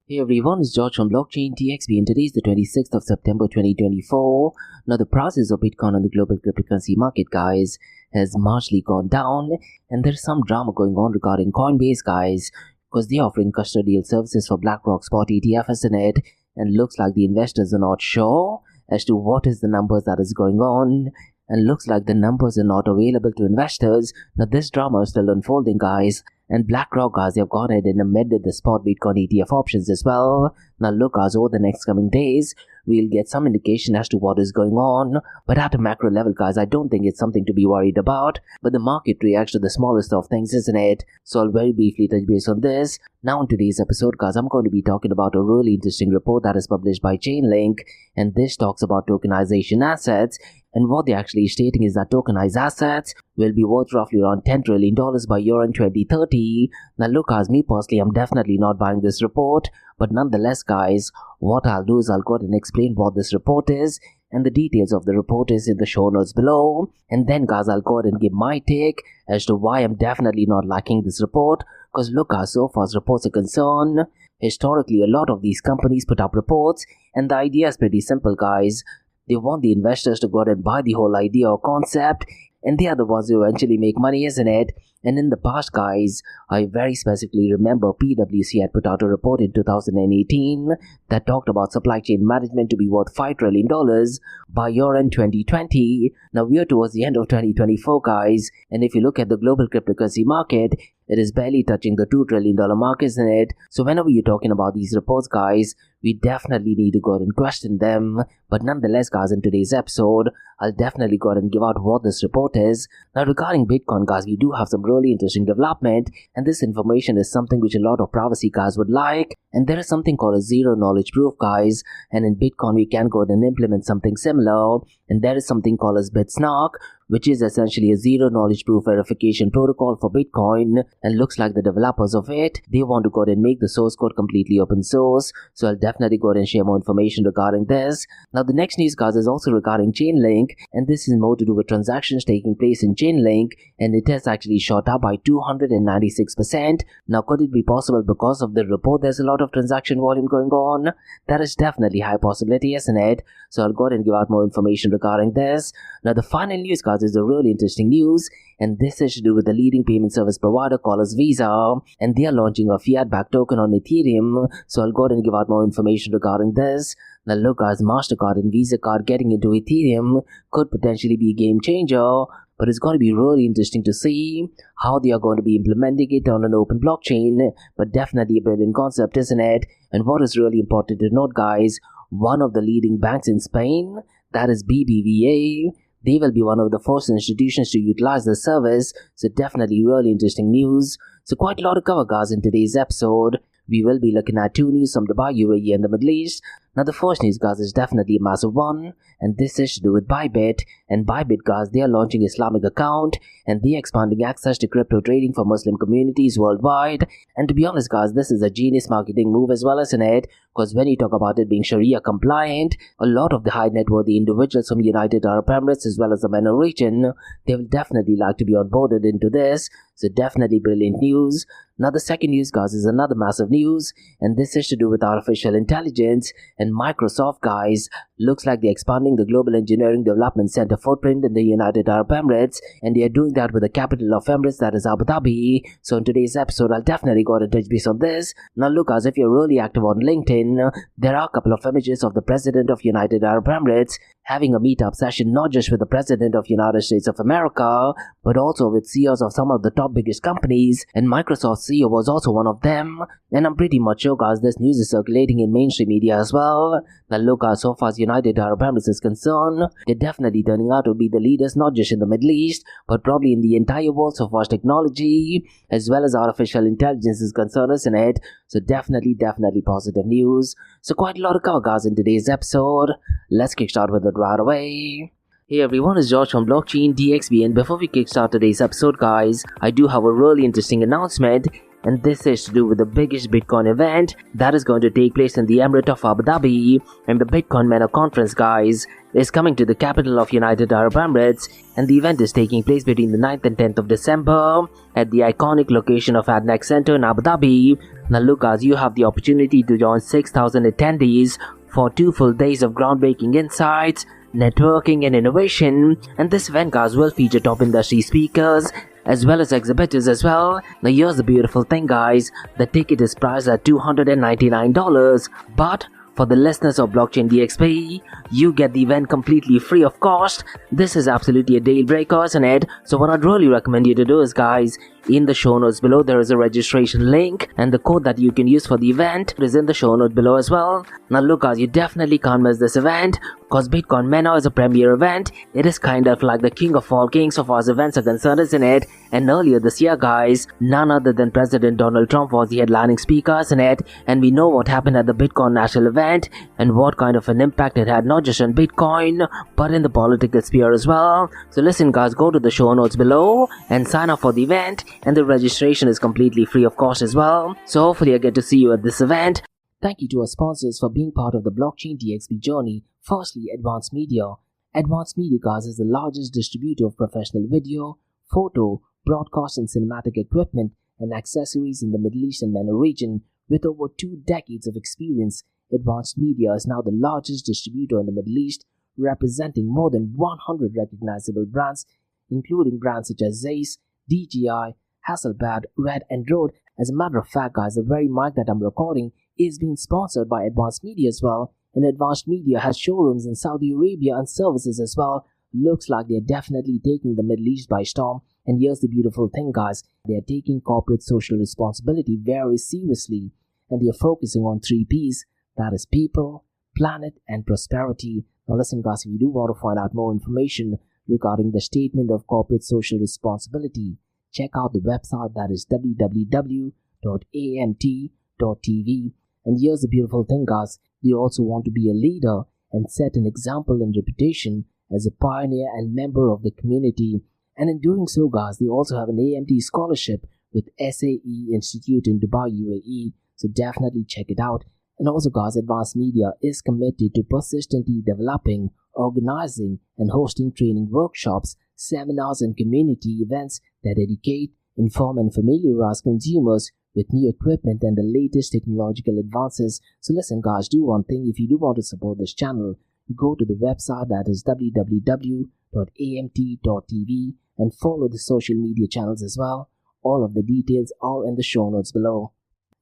Hey everyone, it's George from Blockchain DXB and today is the 26th of September 2024. Now the prices of Bitcoin on the global cryptocurrency market, guys, has marginally gone down, and there's some drama going on regarding Coinbase, guys, because they're offering custodial services for BlackRock Spot ETF, isn't it? And looks like the investors are not sure as to what is the numbers that is going on, and looks like the numbers are not available to investors. Now this drama is still unfolding, guys. And BlackRock, guys, they have gone ahead and amended the spot Bitcoin ETF options as well. Now look, guys, over the next coming days, we'll get some indication as to what is going on. But at a macro level, guys, I don't think it's something to be worried about. But the market reacts to the smallest of things, isn't it? So I'll very briefly touch base on this. Now in today's episode, guys, I'm going to be talking about a really interesting report that is published by Chainlink. And this talks about tokenization assets. And what they're actually stating is that tokenized assets will be worth roughly around $10 trillion by year-end 2030. Now look, guys, me personally, I'm definitely not buying this report. But nonetheless, guys, what I'll do is I'll go ahead and explain what this report is. And the details of the report is in the show notes below. And then, guys, I'll go ahead and give my take as to why I'm definitely not liking this report. Because look, guys, so far as reports are concerned, historically, a lot of these companies put up reports. And the idea is pretty simple, guys. They want the investors to go out and buy the whole idea or concept, and they are the ones who eventually make money, isn't it? And in the past, guys, I very specifically remember PwC had put out a report in 2018 that talked about supply chain management to be worth $5 trillion by year-end 2020. Now we are towards the end of 2024, guys, and if you look at the global cryptocurrency market, it is barely touching the $2 trillion mark, isn't it? So whenever you're talking about these reports, guys, we definitely need to go ahead and question them. But nonetheless, guys, in today's episode, I'll definitely go ahead and give out what this report is. Now regarding Bitcoin, guys, we do have some really interesting development, and this information is something which a lot of privacy guys would like. And there is something called a zero-knowledge proof, guys, and in Bitcoin we can go ahead and implement something similar, and there is something called as BitSNARK, which is essentially a zero-knowledge proof verification protocol for Bitcoin, and looks like the developers of it, they want to go ahead and make the source code completely open source, so I'll definitely go ahead and share more information regarding this. Now the next news, guys, is also regarding Chainlink, and this is more to do with transactions taking place in Chainlink, and it has actually shot up by 296%. Now could it be possible because of the report there's a lot of transaction volume going on? That is definitely high possibility, isn't it? So I'll go ahead and give out more information regarding this. Now the final news, guys, is a really interesting news, and this is to do with the leading payment service provider called as Visa, and they are launching a Fiat-Backed token on Ethereum. So I'll go ahead and give out more information regarding this. Now look, guys, MasterCard and Visa card getting into Ethereum could potentially be a game changer, but it's going to be really interesting to see how they are going to be implementing it on an open blockchain. But definitely a brilliant concept, isn't it? And what is really important to note, guys, one of the leading banks in Spain, that is BBVA, they will be one of the first institutions to utilize the service. So definitely really interesting news. So quite a lot to cover, guys, in today's episode. We will be looking at two news from Dubai, UAE and the Middle East. Now the first news, guys, is definitely a massive one, and this is to do with Bybit. And Bybit, guys, they are launching Islamic account, and they are expanding access to crypto trading for Muslim communities worldwide. And to be honest, guys, this is a genius marketing move as well, isn't it? Because when you talk about it being Sharia compliant, a lot of the high net worthy individuals from United Arab Emirates as well as the MENA region, they will definitely like to be onboarded into this. So definitely brilliant news. Now the second news, guys, is another massive news, and this is to do with artificial intelligence. And Microsoft, guys, looks like they're expanding the Global Engineering Development Center footprint in the United Arab Emirates, and they are doing that with the capital of Emirates, that is Abu Dhabi. So in today's episode, I'll definitely go to touch base on this. Now look, guys, if you're really active on LinkedIn, there are a couple of images of the President of United Arab Emirates having a meetup session not just with the President of United States of America, but also with CEOs of some of the top biggest companies, and Microsoft CEO was also one of them. And I'm pretty much sure, guys, this news is circulating in mainstream media as well. Now look, guys, so far as United Arab Emirates is concerned, they're definitely turning out to be the leaders not just in the Middle East, but probably in the entire world so far as technology as well as artificial intelligence is concerned, isn't it? So definitely positive news. So quite a lot to cover, guys, in today's episode. Let's kickstart with it right away. Hey everyone, it's George from Blockchain DXB, and before we kickstart today's episode, guys, I do have a really interesting announcement. and this is to do with the biggest Bitcoin event that is going to take place in the Emirate of Abu Dhabi. And the Bitcoin Mena conference, guys, is coming to the capital of United Arab Emirates, and the event is taking place between the 9th and 10th of December at the iconic location of ADNEX Center in Abu Dhabi. Now look, guys, you have the opportunity to join 6,000 attendees for 2 full days of groundbreaking insights, networking and innovation. And this event, guys, will feature top industry speakers as well as exhibitors as well. Now here's the beautiful thing, guys, the ticket is priced at $299, but for the listeners of Blockchain DXB, you get the event completely free of cost. This is absolutely a deal breaker, isn't it? So what I'd really recommend you to do is, guys, in the show notes below there is a registration link, and the code that you can use for the event is in the show note below as well. Now look, guys, you definitely can't miss this event because Bitcoin Mena is a premier event. It is kind of like the king of all kings of as events are concerned, isn't it? And earlier this year, guys, none other than President Donald Trump was the headlining speaker, isn't it? And we know what happened at the Bitcoin National event and what kind of an impact it had, not just on Bitcoin but in the political sphere as well. So listen, guys, go to the show notes below and sign up for the event, and the registration is completely free of cost as well. So hopefully I get to see you at this event. Thank you to our sponsors for being part of the Blockchain DXB journey. Firstly, Advanced Media. Advanced Media, guys, is the largest distributor of professional video, photo, broadcast and cinematic equipment and accessories in the Middle East and MENA region. With over 2 decades of experience, Advanced Media is now the largest distributor in the Middle East, representing more than 100 recognizable brands, including brands such as Zeiss, DJI, Hasselblad, Red and Rode. As a matter of fact, guys, the very mic that I'm recording is being sponsored by Advanced Media as well, and Advanced Media has showrooms in Saudi Arabia and services as well. Looks like they're definitely taking the Middle East by storm. And here's the beautiful thing, guys, they're taking corporate social responsibility very seriously, and they're focusing on 3 P's, that is people, planet and prosperity. Now listen, guys, if you do want to find out more information regarding the statement of corporate social responsibility, check out the website, that is www.amt.tv. And here's the beautiful thing, guys, they also want to be a leader and set an example and reputation as a pioneer and member of the community. And in doing so, guys, they also have an AMT scholarship with SAE Institute in Dubai, UAE. So definitely check it out. And also, guys, Advanced Media is committed to persistently developing, organizing and hosting training workshops, seminars and community events that educate, inform and familiarize consumers with new equipment and the latest technological advances. So listen, guys, do one thing. If you do want to support this channel, go to the website, that is www.amt.tv, and follow the social media channels as well. All of the details are in the show notes below.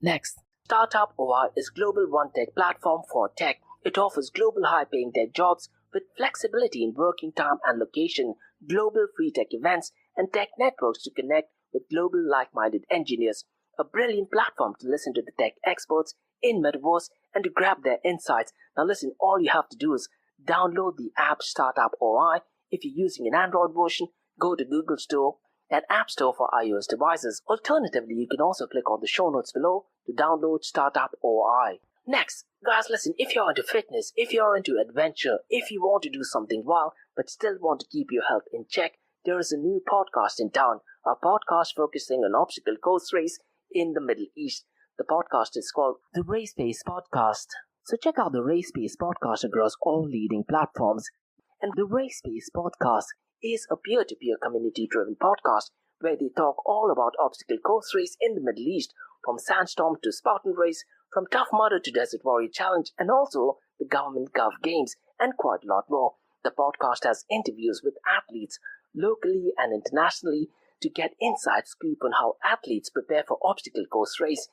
Next, Startup OI is global one-tech platform for tech. It offers global high-paying tech jobs with flexibility in working time and location, global free tech events, and tech networks to connect with global like-minded engineers. A brilliant platform to listen to the tech experts in Metaverse and to grab their insights. Now listen, all you have to do is download the app Startup OI. If you're using an Android version, go to Google Store and App Store for iOS devices. Alternatively, you can also click on the show notes below to download Startup OI. Next, guys, listen, if you're into fitness, if you're into adventure, if you want to do something wild but still want to keep your health in check, there is a new podcast in town, a podcast focusing on obstacle course race in the Middle East. The podcast is called the Race Pace Podcast. So check out the Race Pace Podcast across all leading platforms. And the Race Pace Podcast is a peer-to-peer community-driven podcast where they talk all about obstacle course race in the Middle East, from Sandstorm to Spartan Race, from Tough Mudder to Desert Warrior Challenge, and also the Government Gov Games, and quite a lot more. The podcast has interviews with athletes locally and internationally to get inside scoop on how athletes prepare for obstacle course race.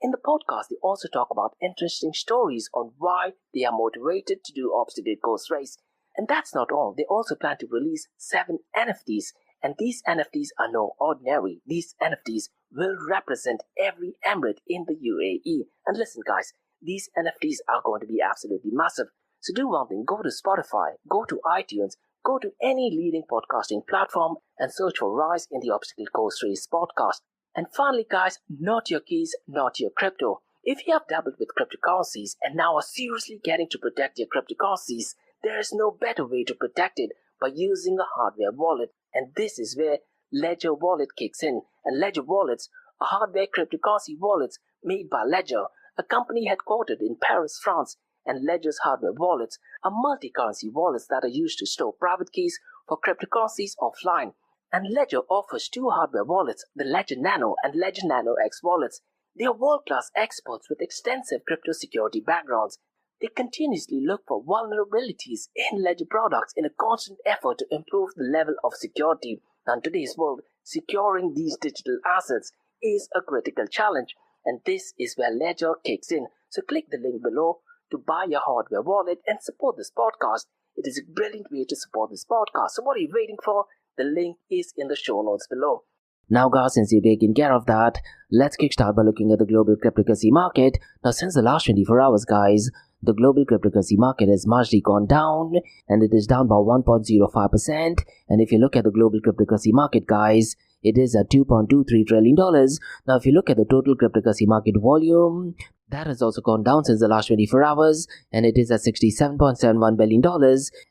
In the podcast, they also talk about interesting stories on why they are motivated to do obstacle course race. And that's not all. They also plan to release 7 NFTs. And these NFTs are no ordinary. These NFTs will represent every emirate in the UAE. And listen, guys, these NFTs are going to be absolutely massive. So do one thing. Go to Spotify, go to iTunes, go to any leading podcasting platform and search for Rise in the Obstacle Course Race podcast. And finally, guys, not your keys, not your crypto. If you have dabbled with cryptocurrencies and now are seriously getting to protect your cryptocurrencies, there is no better way to protect it by using a hardware wallet. And this is where Ledger Wallet kicks in. And Ledger Wallets are hardware cryptocurrency wallets made by Ledger, a company headquartered in Paris, France, and Ledger's hardware wallets are multi-currency wallets that are used to store private keys for cryptocurrencies offline. And Ledger offers two hardware wallets, the Ledger Nano and Ledger Nano X wallets. They are world-class experts with extensive crypto security backgrounds. They continuously look for vulnerabilities in Ledger products in a constant effort to improve the level of security. Now, in today's world, securing these digital assets is a critical challenge, and this is where Ledger kicks in. So click the link below to buy your hardware wallet and support this podcast. It is a brilliant way to support this podcast. So what are you waiting for? The link is in the show notes below. Now guys, since you've taken care of that, let's kickstart by looking at the global cryptocurrency market. Now since the last 24 hours guys, the global cryptocurrency market has marginally gone down and it is down by 1.05%. And if you look at the global cryptocurrency market guys, it is at $2.23 trillion. Now if you look at the total cryptocurrency market volume, that has also gone down since the last 24 hours and it is at $67.71 billion.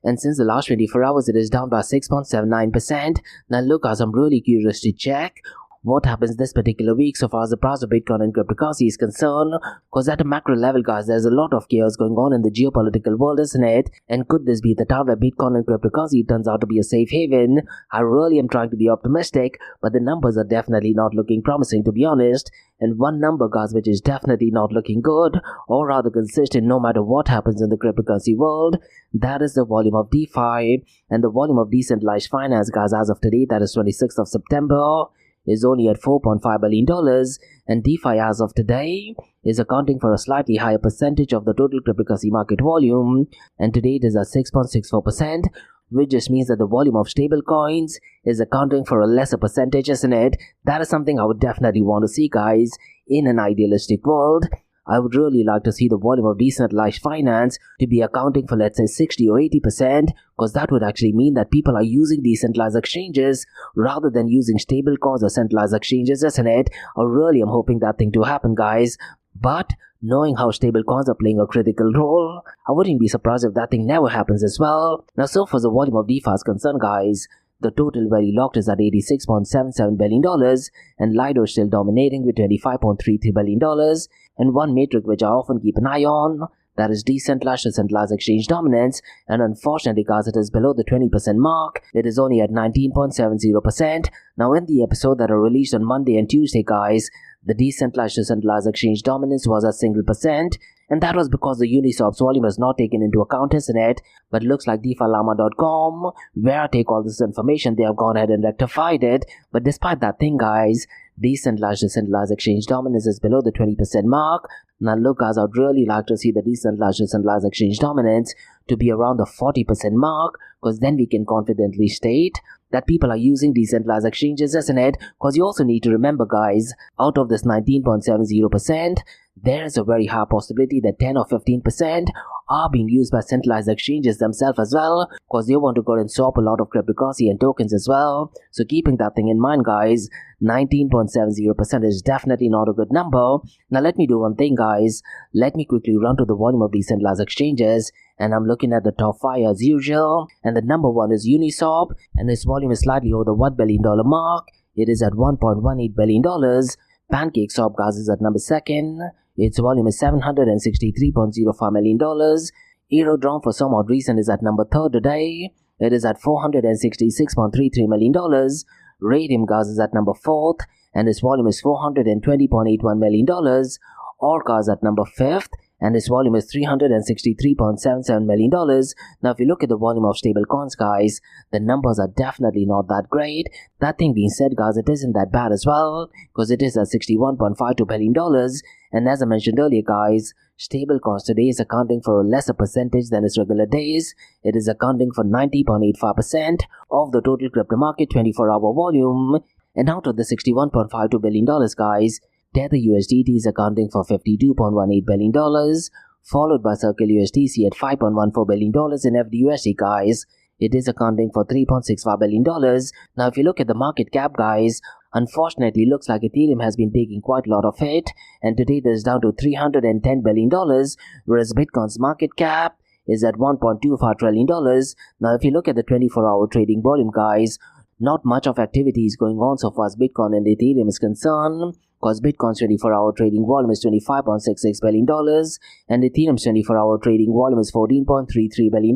And since the last 24 hours, it is down by 6.79%. Now look guys, I'm really curious to check what happens this particular week so far as the price of Bitcoin and cryptocurrency is concerned, because at a macro level guys, there's a lot of chaos going on in the geopolitical world, isn't it? And could this be the time where Bitcoin and cryptocurrency turns out to be a safe haven? I really am trying to be optimistic, but the numbers are definitely not looking promising, to be honest. And one number guys which is definitely not looking good, or rather consistent no matter what happens in the cryptocurrency world, that is the volume of DeFi. And the volume of decentralized finance guys as of today, that is 26th of September, is only at $4.5 billion, and DeFi as of today is accounting for a slightly higher percentage of the total cryptocurrency market volume, and today it is at 6.64%, which just means that the volume of stable coins is accounting for a lesser percentage, isn't it? That is something I would definitely want to see guys in an idealistic world. I would really like to see the volume of decentralized finance to be accounting for, let's say, 60 or 80%, because that would actually mean that people are using decentralized exchanges rather than using stable coins or centralized exchanges, isn't it? I really am hoping that thing to happen, guys. But knowing how stable coins are playing a critical role, I wouldn't be surprised if that thing never happens as well. Now, so far as the volume of DeFi is concerned, guys, the total very locked is at $86.77 billion, and Lido is still dominating with $25.33 billion. And one metric which I often keep an eye on, that is decentralized to centralized exchange dominance, and unfortunately guys, it is below the 20% mark. It is only at 19.70%. Now in the episode that are released on Monday and Tuesday guys, the decentralized to centralized exchange dominance was at single percent, and that was because the Uniswap's volume was not taken into account, isn't it? But looks like DeFiLlama.com, where I take all this information, they have gone ahead and rectified it. But despite that thing guys, decentralized to centralized exchange dominance is below the 20% mark. Now look guys, I'd really like to see the decentralized to centralized exchange dominance to be around the 40% mark, because then we can confidently state that people are using decentralized exchanges, isn't it? Because you also need to remember guys, out of this 19.70%, there is a very high possibility that 10 or 15% are being used by centralized exchanges themselves as well, because they want to go and swap a lot of cryptocurrency and tokens as well. So keeping that thing in mind guys, 19.70% is definitely not a good number. Now let me do one thing guys, let me quickly run to the volume of decentralized exchanges, and I'm looking at the top 5 as usual, and the number 1 is Uniswap, and its volume is slightly over the $1 billion mark. It is at $1.18 billion. PancakeSwap guys is at number 2nd. Its volume is $763.05 million. Aerodrome for some odd reason is at number 3rd today. It is at $466.33 million. Radium guys is at number 4th, and its volume is $420.81 million. Orca is at number 5th, and its volume is $363.77 million. Now if you look at the volume of stable coins guys, the numbers are definitely not that great. That thing being said guys, it isn't that bad as well, because it is at $61.52 billion. And as I mentioned earlier guys, stable coins today is accounting for a lesser percentage than its regular days. It is accounting for 90.85% of the total crypto market 24-hour volume. And out of the $61.52 billion guys, Tether USDT is accounting for $52.18 billion, followed by Circle USDC at $5.14 billion in FDUSD guys. It is accounting for $3.65 billion. Now if you look at the market cap guys, unfortunately looks like Ethereum has been taking quite a lot of hit, and today it is down to $310 billion, whereas Bitcoin's market cap is at $1.25 trillion. Now if you look at the 24-hour trading volume guys, not much of activity is going on so far as Bitcoin and Ethereum is concerned, Because Bitcoin's 24-hour trading volume is $25.66 billion and Ethereum's 24-hour trading volume is $14.33 billion.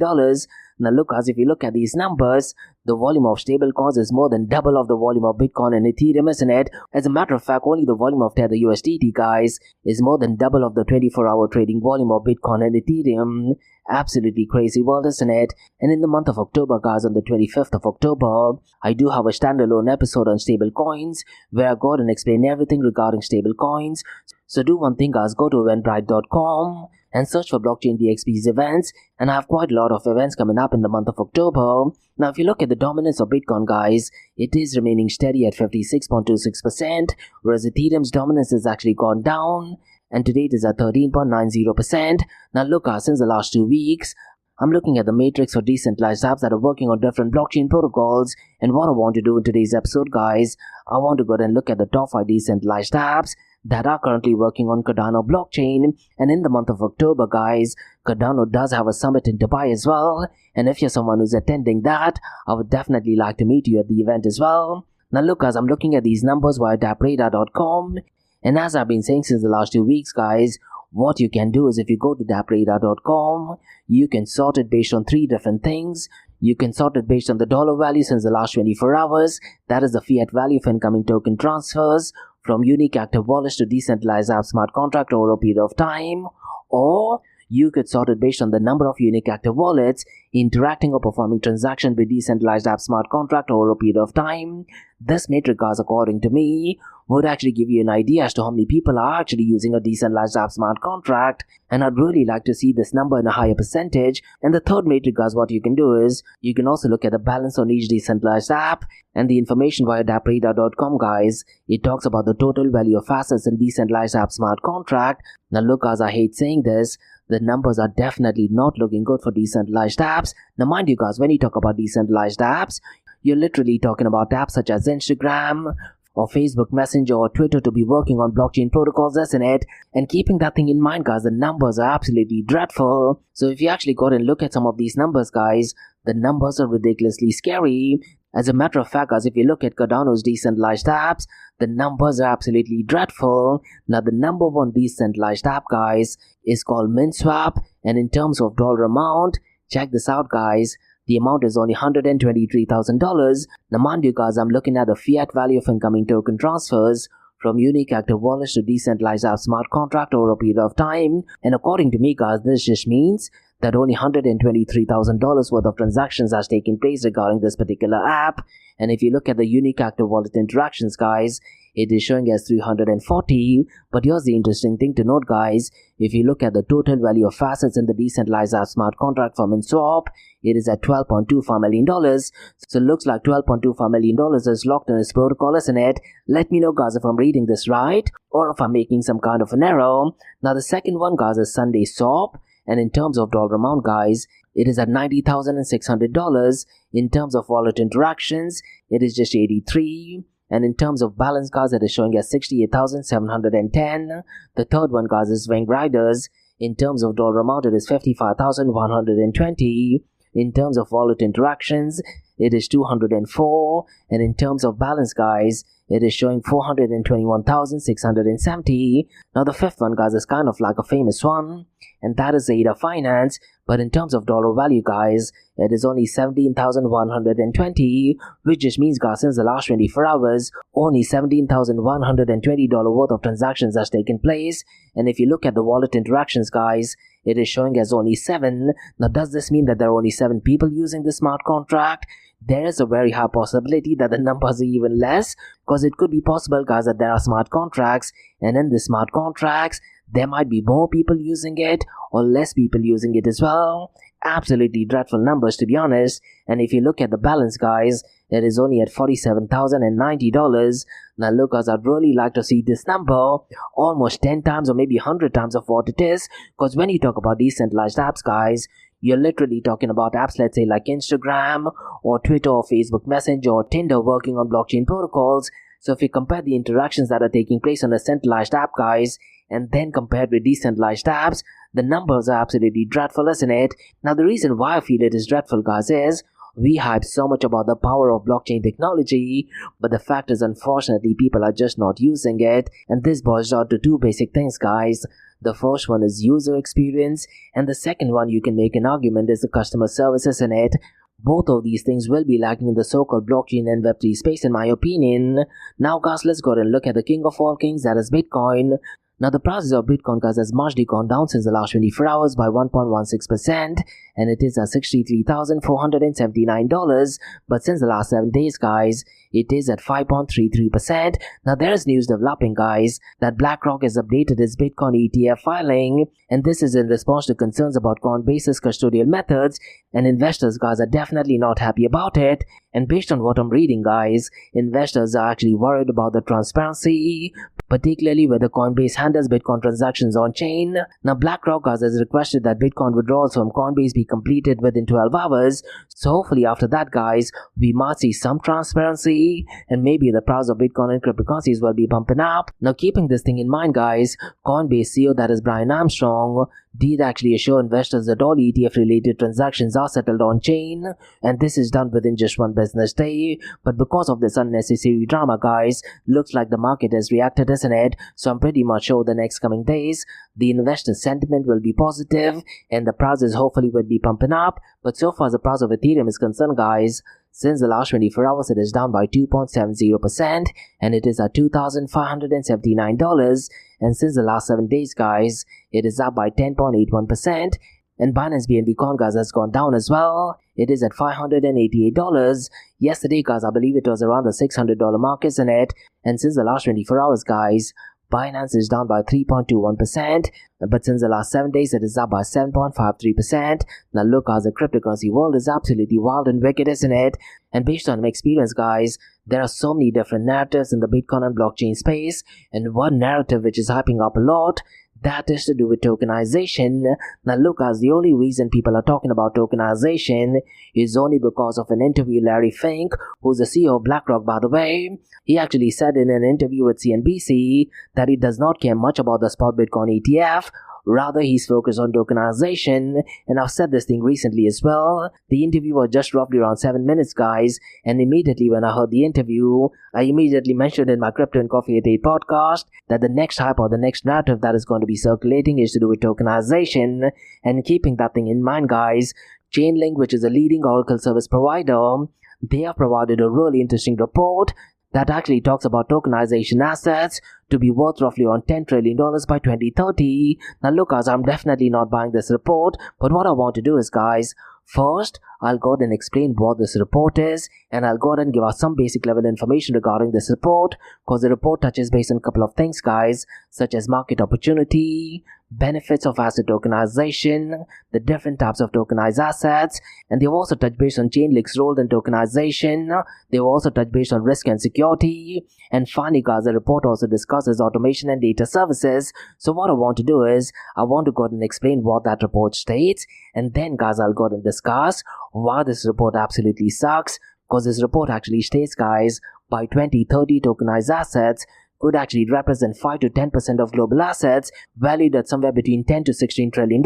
Now look, as if you look at these numbers, the volume of stablecoins is more than double of the volume of Bitcoin and Ethereum, isn't it? As a matter of fact, only the volume of Tether USDT, guys, is more than double of the 24-hour trading volume of Bitcoin and Ethereum. Absolutely crazy world, isn't it? And in the month of October, guys, on the 25th of October, I do have a standalone episode on stablecoins where I go and explain everything regarding stablecoins. So do one thing, guys, go to eventbrite.com and search for Blockchain DXB's events, and I have quite a lot of events coming up in the month of October. Now, if you look at the dominance of Bitcoin, guys, it is remaining steady at 56.26%, whereas Ethereum's dominance has actually gone down, and today it is at 13.90%. Now, look, since the last 2 weeks, I'm looking at the matrix for decentralized apps that are working on different blockchain protocols, and what I want to do in today's episode, guys, I want to go and look at the top 5 decentralized apps that are currently working on Cardano blockchain. And in the month of October, guys, Cardano does have a summit in Dubai as well, and if you're someone who's attending that, I would definitely like to meet you at the event as well. Now look, as I'm looking at these numbers via dappradar.com, and as I've been saying since the last 2 weeks, guys, what you can do is if you go to dappradar.com, you can sort it based on 3 different things. You can sort it based on the dollar value since the last 24 hours, that is the fiat value of incoming token transfers from unique active wallets to decentralized app smart contract over a period of time, or you could sort it based on the number of unique active wallets interacting or performing transactions with decentralized app smart contract over a period of time. This metric, guys, according to me, would actually give you an idea as to how many people are actually using a decentralized app smart contract, and I'd really like to see this number in a higher percentage. And the third metric, guys, what you can do is you can also look at the balance on each decentralized app, and the information via dappradar.com, guys, it talks about the total value of assets in decentralized app smart contract. Now look, guys, I hate saying this, the numbers are definitely not looking good for decentralized apps. Now mind you, guys, when you talk about decentralized apps, you're literally talking about apps such as Instagram or Facebook Messenger or Twitter to be working on blockchain protocols, isn't it? And keeping that thing in mind, guys, the numbers are absolutely dreadful. So if you actually go and look at some of these numbers, guys, the numbers are ridiculously scary. As a matter of fact, guys, if you look at Cardano's decentralized apps, the numbers are absolutely dreadful. Now, the number one decentralized app, guys, is called MintSwap, and in terms of dollar amount, check this out, guys. The amount is only $123,000. Now, mind you, guys, I'm looking at the fiat value of incoming token transfers from unique active wallets to decentralized app smart contract over a period of time. And according to me, guys, this just means that only $123,000 worth of transactions has taken place regarding this particular app. And if you look at the unique active wallet interactions, guys, it is showing as 340. But here's the interesting thing to note, guys. If you look at the total value of assets in the decentralized app smart contract from InSwap, it is at $12.25 million. So it looks like $12.25 million is locked in this protocol, isn't it? Let me know, guys, if I'm reading this right or if I'm making some kind of an error. Now, the second one, guys, is Sunday Swap. And in terms of dollar amount, guys, it is at $90,600. In terms of wallet interactions, it is just 83. And in terms of balance, guys, it is showing as 68,710. The third one, guys, is Wing Riders. In terms of dollar amount, it is 55,120. In terms of wallet interactions, it is 204. And in terms of balance, guys, it is showing 421,670. Now, the fifth one, guys, is kind of like a famous one, and that is Zeta Finance. But in terms of dollar value, guys, it is only 17,120, which just means, guys, since the last 24 hours, only $17,120 worth of transactions has taken place. And if you look at the wallet interactions, guys, it is showing as only 7. Now, does this mean that there are only 7 people using the smart contract? There is a very high possibility that the numbers are even less, because it could be possible, guys, that there are smart contracts, and in the smart contracts, there might be more people using it or less people using it as well. Absolutely dreadful numbers, to be honest. And if you look at the balance, guys, it is only at $47,090. Now look, guys, I'd really like to see this number almost 10 times or maybe 100 times of what it is, because when you talk about decentralized apps, guys, you're literally talking about apps, let's say, like Instagram or Twitter or Facebook Messenger or Tinder working on blockchain protocols. So if you compare the interactions that are taking place on a centralized app, guys, and then compared with decentralized apps, the numbers are absolutely dreadful, isn't it? Now, the reason why I feel it is dreadful, guys, is We hype so much about the power of blockchain technology, but the fact is, unfortunately, people are just not using it, and this boils down to two basic things, guys. The first one is user experience, and the second one, you can make an argument, is the customer services in it. Both of these things will be lacking in the so-called blockchain and Web3 space, in my opinion. Now, guys, let's go and look at the king of all kings, that is Bitcoin. Now, the price of Bitcoin, guys, has marginally gone down since the last 24 hours by 1.16%, and it is at $63,479. But since the last 7 days, guys, it is at 5.33%. Now, there is news developing, guys, that BlackRock has updated its Bitcoin ETF filing, and this is in response to concerns about Coinbase's custodial methods, and investors, guys, are definitely not happy about it. And based on what I'm reading, guys, investors are actually worried about the transparency, particularly whether Coinbase handles Bitcoin transactions on chain. Now, BlackRock has requested that Bitcoin withdrawals from Coinbase be completed within 12 hours. So hopefully after that, guys, we might see some transparency, and maybe the price of Bitcoin and cryptocurrencies will be bumping up. Now, keeping this thing in mind, guys, Coinbase CEO, that is Brian Armstrong, did actually assure investors that all ETF related transactions are settled on chain, and this is done within just one business day. But because of this unnecessary drama, guys, looks like the market has reacted, isn't it? So I'm pretty much sure the next coming days the investor sentiment will be positive and the prices hopefully will be pumping up. But so far as the price of Ethereum is concerned, guys, since the last 24 hours it is down by 2.70%, and it is at $2,579. And since the last 7 days, guys, it is up by 10.81%. And Binance BNB Coin, guys, has gone down as well. It is at $588. Yesterday, guys, I believe it was around the $600 mark, isn't it? And since the last 24 hours, guys, Binance is down by 3.21%, but since the last 7 days, it is up by 7.53%. Now look, guys, the cryptocurrency world is absolutely wild and wicked, isn't it? And based on my experience, guys, there are so many different narratives in the Bitcoin and blockchain space, and one narrative which is hyping up a lot, that is to do with tokenization. Now look, guys, the only reason people are talking about tokenization is only because of an interview Larry Fink, who's the CEO of BlackRock, by the way. He actually said in an interview with CNBC that he does not care much about the spot Bitcoin ETF. Rather, he's focused on tokenization, and I've said this thing recently as well. The interview was just roughly around 7 minutes, guys, and immediately when I heard the interview, I immediately mentioned in my Crypto and Coffee at 8 podcast that the next hype or the next narrative that is going to be circulating is to do with tokenization. And keeping that thing in mind, guys, Chainlink, which is a leading Oracle service provider, they have provided a really interesting report that actually talks about tokenization assets to be worth roughly around $10 trillion by 2030. Now look, guys, I'm definitely not buying this report, but what I want to do is, guys, first, I'll go ahead and explain what this report is, and I'll go ahead and give us some basic level information regarding this report, because the report touches base on a couple of things, guys, such as market opportunity, benefits of asset tokenization, the different types of tokenized assets, and they've also touched base on Chainlink's role in tokenization. They've also touched base on risk and security, and finally, guys, the report also discusses automation and data services. So what I want to do is, I want to go ahead and explain what that report states, and then, guys, I'll go ahead and discuss why this report absolutely sucks, because this report actually states, guys, by 2030 tokenized assets could actually represent 5 to 10% of global assets, valued at somewhere between $10 to $16 trillion.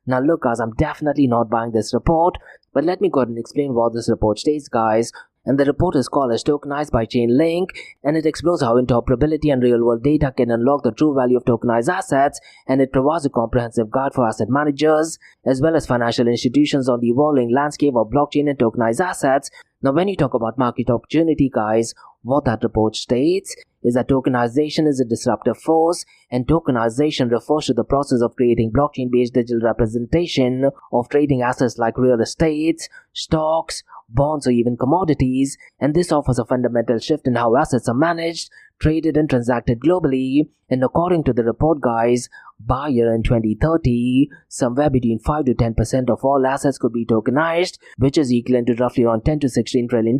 Now look, guys, I'm definitely not buying this report, but let me go ahead and explain what this report states, guys. And the report is called as Tokenized by Chainlink, and it explores how interoperability and real-world data can unlock the true value of tokenized assets, and it provides a comprehensive guide for asset managers, as well as financial institutions on the evolving landscape of blockchain and tokenized assets. Now, when you talk about market opportunity, guys, what that report states is that tokenization is a disruptive force, and tokenization refers to the process of creating blockchain-based digital representation of trading assets like real estate, stocks, bonds, or even commodities, and this offers a fundamental shift in how assets are managed, traded, and transacted globally. And according to the report, guys, by year in 2030, somewhere between 5 to 10% of all assets could be tokenized, which is equivalent to roughly around $10 to $16 trillion.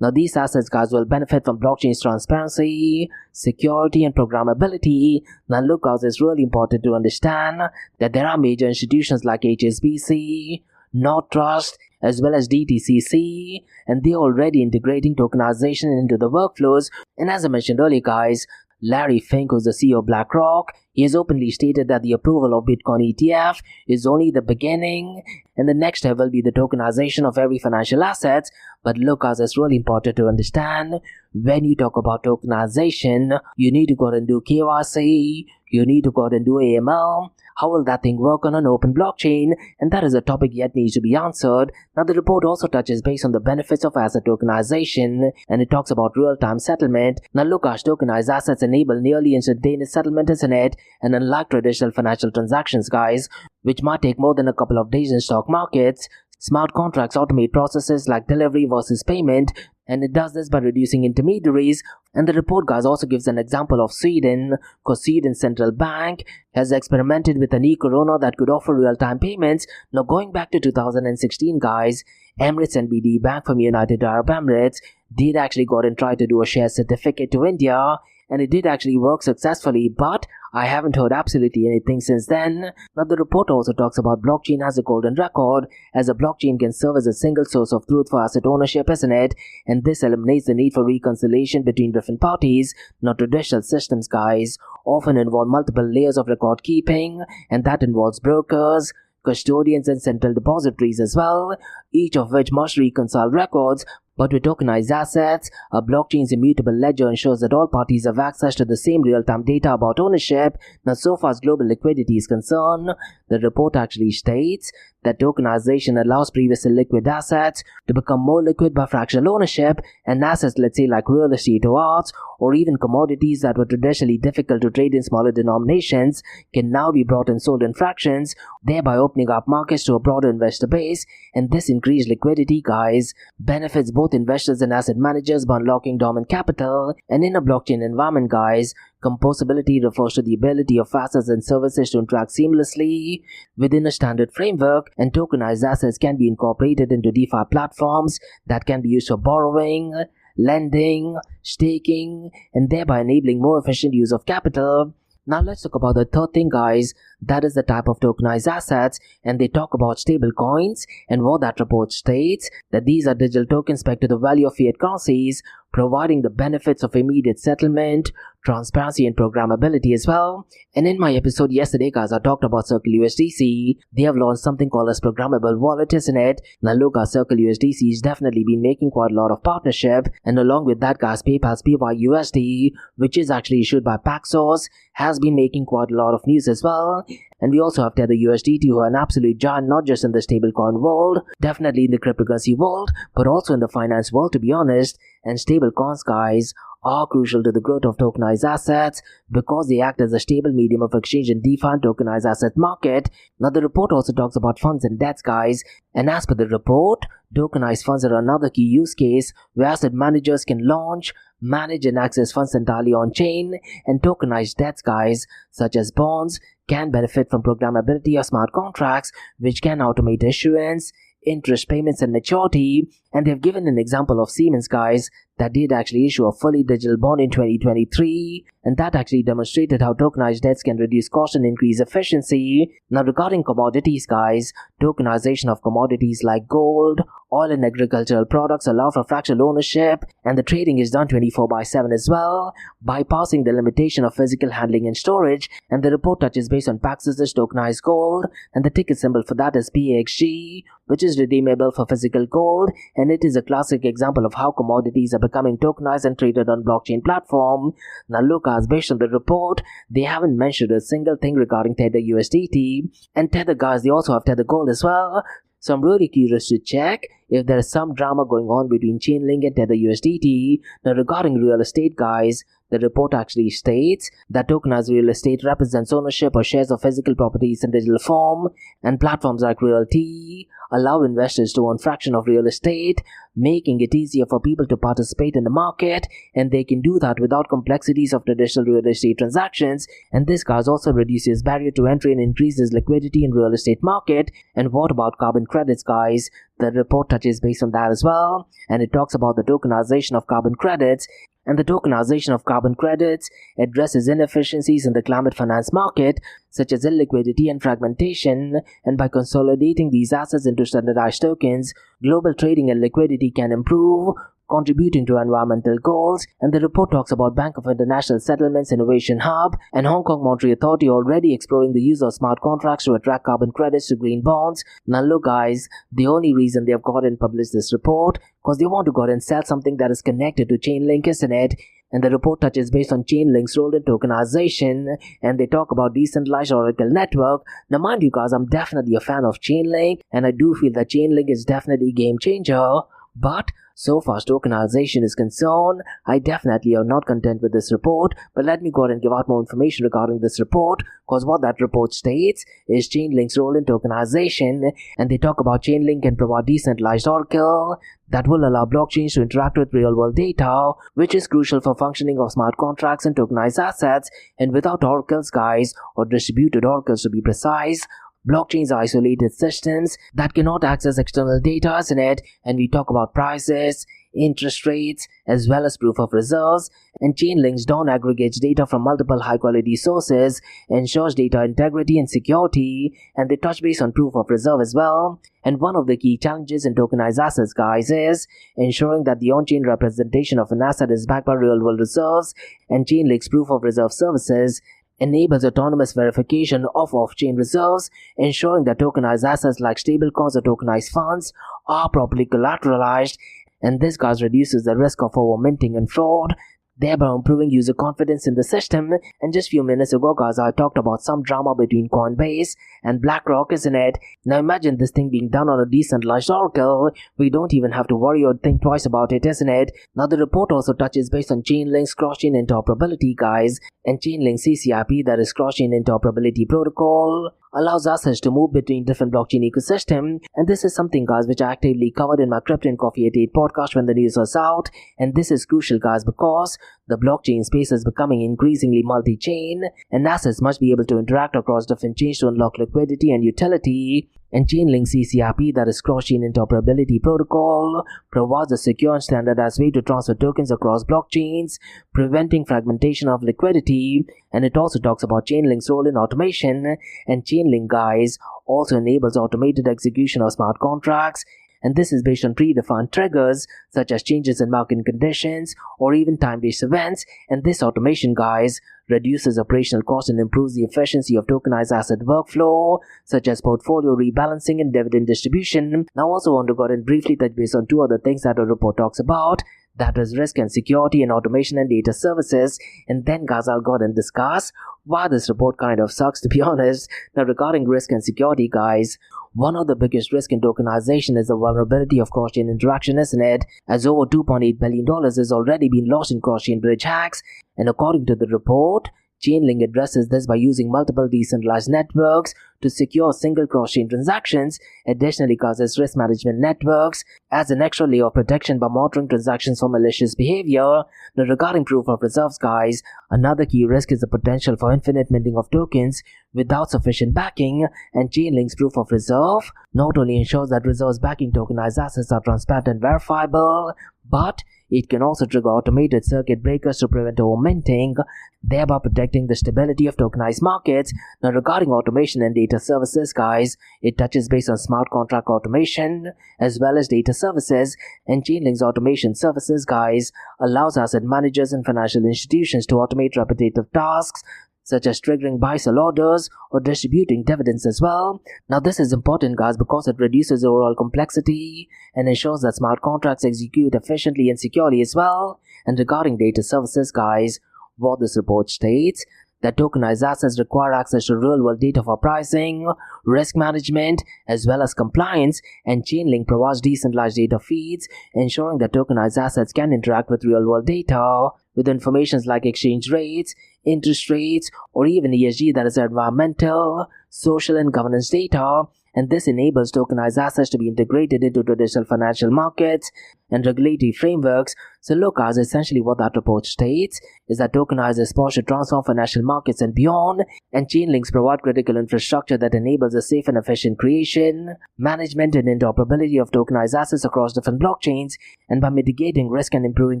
Now, these assets, guys, will benefit from blockchain's transparency, security, and programmability. Now, look, guys, it's really important to understand that there are major institutions like HSBC, North Trust, as well as DTCC, and they're already integrating tokenization into the workflows. And as I mentioned earlier, guys, Larry Fink, who's the CEO of BlackRock, he has openly stated that the approval of Bitcoin ETF is only the beginning, and the next step will be the tokenization of every financial asset. But look, guys, it's really important to understand, when you talk about tokenization, you need to go out and do KYC, you need to go out and do AML. How will that thing work on an open blockchain? And that is a topic yet needs to be answered. Now, the report also touches base on the benefits of asset tokenization, and it talks about real-time settlement. Now, look, guys, tokenized assets enable nearly instantaneous settlement, isn't it? And unlike traditional financial transactions, guys, which might take more than a couple of days in stock markets, smart contracts automate processes like delivery versus payment, and it does this by reducing intermediaries. And the report, guys, also gives an example of Sweden, because Sweden's central bank has experimented with an e-corona that could offer real-time payments. Now, going back to 2016, guys, Emirates NBD Bank from United Arab Emirates did actually go and try to do a share certificate to India, and it did actually work successfully, but I haven't heard absolutely anything since then. Now, the report also talks about blockchain as a golden record, as a blockchain can serve as a single source of truth for asset ownership, isn't it? And this eliminates the need for reconciliation between different parties. Now, traditional systems, guys, often involve multiple layers of record keeping, and that involves brokers, custodians, and central depositories as well, each of which must reconcile records. But with tokenized assets, a blockchain's immutable ledger ensures that all parties have access to the same real-time data about ownership. Now, so far as global liquidity is concerned, the report actually states that tokenization allows previously liquid assets to become more liquid by fractional ownership, and assets, let's say like real estate or arts, or even commodities that were traditionally difficult to trade in smaller denominations, can now be bought and sold in fractions, thereby opening up markets to a broader investor base. And this increased liquidity, guys, benefits both investors and asset managers by unlocking dormant capital. And in a blockchain environment, guys, composability refers to the ability of assets and services to interact seamlessly within a standard framework, and tokenized assets can be incorporated into DeFi platforms that can be used for borrowing, lending, staking, and thereby enabling more efficient use of capital. Now, let's talk about the third thing, guys. That is the type of tokenized assets, and they talk about stable coins, and what that report states that these are digital tokens pegged to the value of fiat currencies, providing the benefits of immediate settlement, transparency, and programmability as well. And in my episode yesterday, guys, I talked about Circle USDC. They have launched something called as programmable wallet, isn't it? Now look, our Circle USDC has definitely been making quite a lot of partnership, and along with that, guys, PayPal's PYUSD, which is actually issued by Paxos, has been making quite a lot of news as well. And we also have Tether USDT, who are an absolute giant, not just in the stablecoin world, definitely in the cryptocurrency world, but also in the finance world, to be honest. And stablecoins, guys, are crucial to the growth of tokenized assets because they act as a stable medium of exchange in DeFi and tokenized asset market. Now, the report also talks about funds and debts, guys, and as per the report, tokenized funds are another key use case where asset managers can launch, manage, and access funds entirely on-chain. And tokenized debts, guys, such as bonds, can benefit from programmability of smart contracts, which can automate issuance, interest payments, and maturity. And they've given an example of Siemens, guys, that did actually issue a fully digital bond in 2023, and that actually demonstrated how tokenized debts can reduce cost and increase efficiency. Now, regarding commodities, guys, tokenization of commodities like gold, oil, and agricultural products allow for fractional ownership, and the trading is done 24/7 as well, bypassing the limitation of physical handling and storage. And the report touches base on Paxos' tokenized gold, and the ticket symbol for that is PXG, which is redeemable for physical gold, and it is a classic example of how commodities are becoming tokenized and traded on blockchain platform. Now look, guys, based on the report, they haven't mentioned a single thing regarding Tether USDT, and Tether, guys, they also have Tether Gold as well. So I'm really curious to check if there is some drama going on between Chainlink and Tether USDT. Now, regarding real estate, guys, the report actually states that tokenized real estate represents ownership or shares of physical properties in digital form, and platforms like Realty allow investors to own fraction of real estate, making it easier for people to participate in the market, and they can do that without complexities of traditional real estate transactions. And this, guys, also reduces barrier to entry and increases liquidity in real estate market. And what about carbon credits, guys? The report touches base on that as well, and it talks about the tokenization of carbon credits. And the tokenization of carbon credits addresses inefficiencies in the climate finance market, such as illiquidity and fragmentation, and by consolidating these assets into standardized tokens, global trading and liquidity can improve, contributing to environmental goals. And the report talks about Bank of International Settlements Innovation Hub and Hong Kong Monetary Authority already exploring the use of smart contracts to attract carbon credits to green bonds. Now look guys, the only reason they have gone and published this report because they want to go and sell something that is connected to Chainlink, isn't it? And the report touches based on Chainlink's role in tokenization, and they talk about decentralized Oracle network. Now mind you guys, I'm definitely a fan of Chainlink, and I do feel that Chainlink is definitely a game changer, but so far as tokenization is concerned, I definitely am not content with this report, but let me go ahead and give out more information regarding this report, because what that report states is Chainlink's role in tokenization, and they talk about Chainlink can provide decentralized Oracle that will allow blockchains to interact with real-world data, which is crucial for functioning of smart contracts and tokenized assets. And without oracles, guys, or distributed oracles to be precise, blockchains are isolated systems that cannot access external data, isn't it? And we talk about prices, interest rates, as well as proof of reserves. And Chainlink's DAWN aggregates data from multiple high-quality sources, ensures data integrity and security, and they touch base on proof of reserve as well. And one of the key challenges in tokenized assets, guys, is ensuring that the on-chain representation of an asset is backed by real-world reserves, and Chainlink's proof of reserve services enables autonomous verification of off-chain reserves, ensuring that tokenized assets like stablecoins or tokenized funds are properly collateralized, and this, guys, reduces the risk of over-minting and fraud, thereby improving user confidence in the system. And just a few minutes ago, guys, I talked about some drama between Coinbase and BlackRock, isn't it? Now imagine this thing being done on a decentralized Oracle. We don't even have to worry or think twice about it, isn't it? Now the report also touches based on Chainlink's cross-chain interoperability, guys, and Chainlink CCIP, that is cross-chain interoperability protocol, allows assets to move between different blockchain ecosystem. And this is something, guys, which I actively covered in my Crypto and Coffee at 8 podcast when the news was out. And this is crucial, guys, because the blockchain space is becoming increasingly multi-chain, and assets must be able to interact across different chains to unlock liquidity and utility. And Chainlink CCIP, that is cross-chain interoperability protocol, provides a secure and standardized way to transfer tokens across blockchains, preventing fragmentation of liquidity. And it also talks about Chainlink's role in automation, and Chainlink, guys, also enables automated execution of smart contracts. And this is based on predefined triggers such as changes in market conditions or even time-based events. And this automation, guys, reduces operational cost and improves the efficiency of tokenized asset workflow such as portfolio rebalancing and dividend distribution. Now I also want to go ahead and briefly touch base on two other things that the report talks about. That is risk and security and automation and data services. And then, guys, I'll go ahead and discuss why this report kind of sucks, to be honest. Now regarding risk and security, guys, one of the biggest risks in tokenization is the vulnerability of cross-chain interaction, isn't it? As over $2.8 billion has already been lost in cross-chain bridge hacks. And according to the report, Chainlink addresses this by using multiple decentralized networks to secure single cross-chain transactions. Additionally, causes risk management networks as an extra layer of protection by monitoring transactions for malicious behavior. Now regarding proof of reserves, guys, another key risk is the potential for infinite minting of tokens without sufficient backing, and Chainlink's proof of reserve not only ensures that reserves backing tokenized assets are transparent and verifiable, but it can also trigger automated circuit breakers to prevent over-minting, thereby protecting the stability of tokenized markets. Now regarding automation and data services, guys, it touches based on smart contract automation as well as data services, and Chainlink's automation services, guys, allows asset managers and financial institutions to automate repetitive tasks such as triggering buy-sell orders or distributing dividends as well. Now this is important, guys, because it reduces overall complexity and ensures that smart contracts execute efficiently and securely as well. And regarding data services, guys, what this report states, that tokenized assets require access to real-world data for pricing, risk management, as well as compliance, and Chainlink provides decentralized data feeds, ensuring that tokenized assets can interact with real-world data with information like exchange rates, interest rates, or even ESG, that is environmental, social, and governance data. And this enables tokenized assets to be integrated into traditional financial markets and regulatory frameworks. So look, guys, essentially what that report states is that tokenized is poised to transform financial markets and beyond, and Chainlinks provide critical infrastructure that enables a safe and efficient creation, management, and interoperability of tokenized assets across different blockchains. And by mitigating risk and improving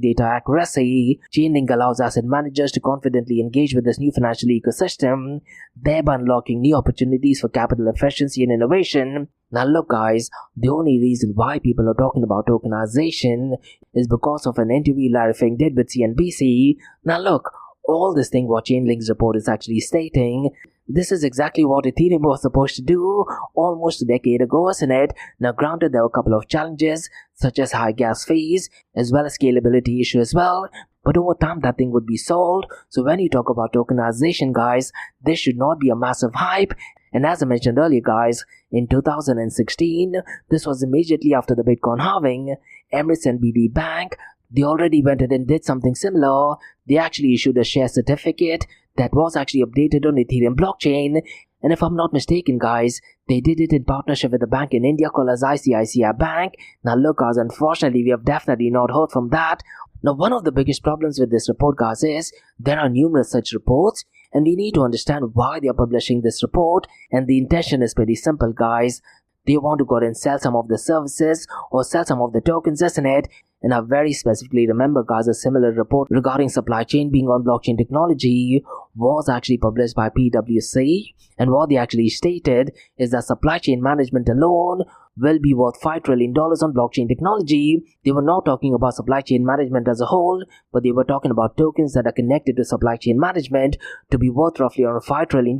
data accuracy, Chainlink allows asset managers to confidently engage with this new financial ecosystem, thereby unlocking new opportunities for capital efficiency and innovation. Now look guys, the only reason why people are talking about tokenization is because of an interview Larry Fink did with CNBC. Now look, all this thing what Chainlink's report is actually stating, this is exactly what Ethereum was supposed to do almost a decade ago, isn't it? Now granted, there were a couple of challenges such as high gas fees as well as scalability issue as well, but over time that thing would be solved. So when you talk about tokenization guys, this should not be a massive hype. And as I mentioned earlier guys, in 2016, this was immediately after the Bitcoin halving, Emirates and BB Bank, they already went ahead and did something similar. They actually issued a share certificate that was actually updated on Ethereum blockchain. And if I'm not mistaken guys, they did it in partnership with a bank in India called as ICICI Bank. Now look guys, unfortunately we have definitely not heard from that. Now one of the biggest problems with this report guys is there are numerous such reports, and we need to understand why they are publishing this report, and the intention is pretty simple guys. They want to go and sell some of the services or sell some of the tokens, isn't it? And I very specifically remember guys, a similar report regarding supply chain being on blockchain technology was actually published by PwC, and what they actually stated is that supply chain management alone will be worth $5 trillion on blockchain technology. They were not talking about supply chain management as a whole, but they were talking about tokens that are connected to supply chain management to be worth roughly around $5 trillion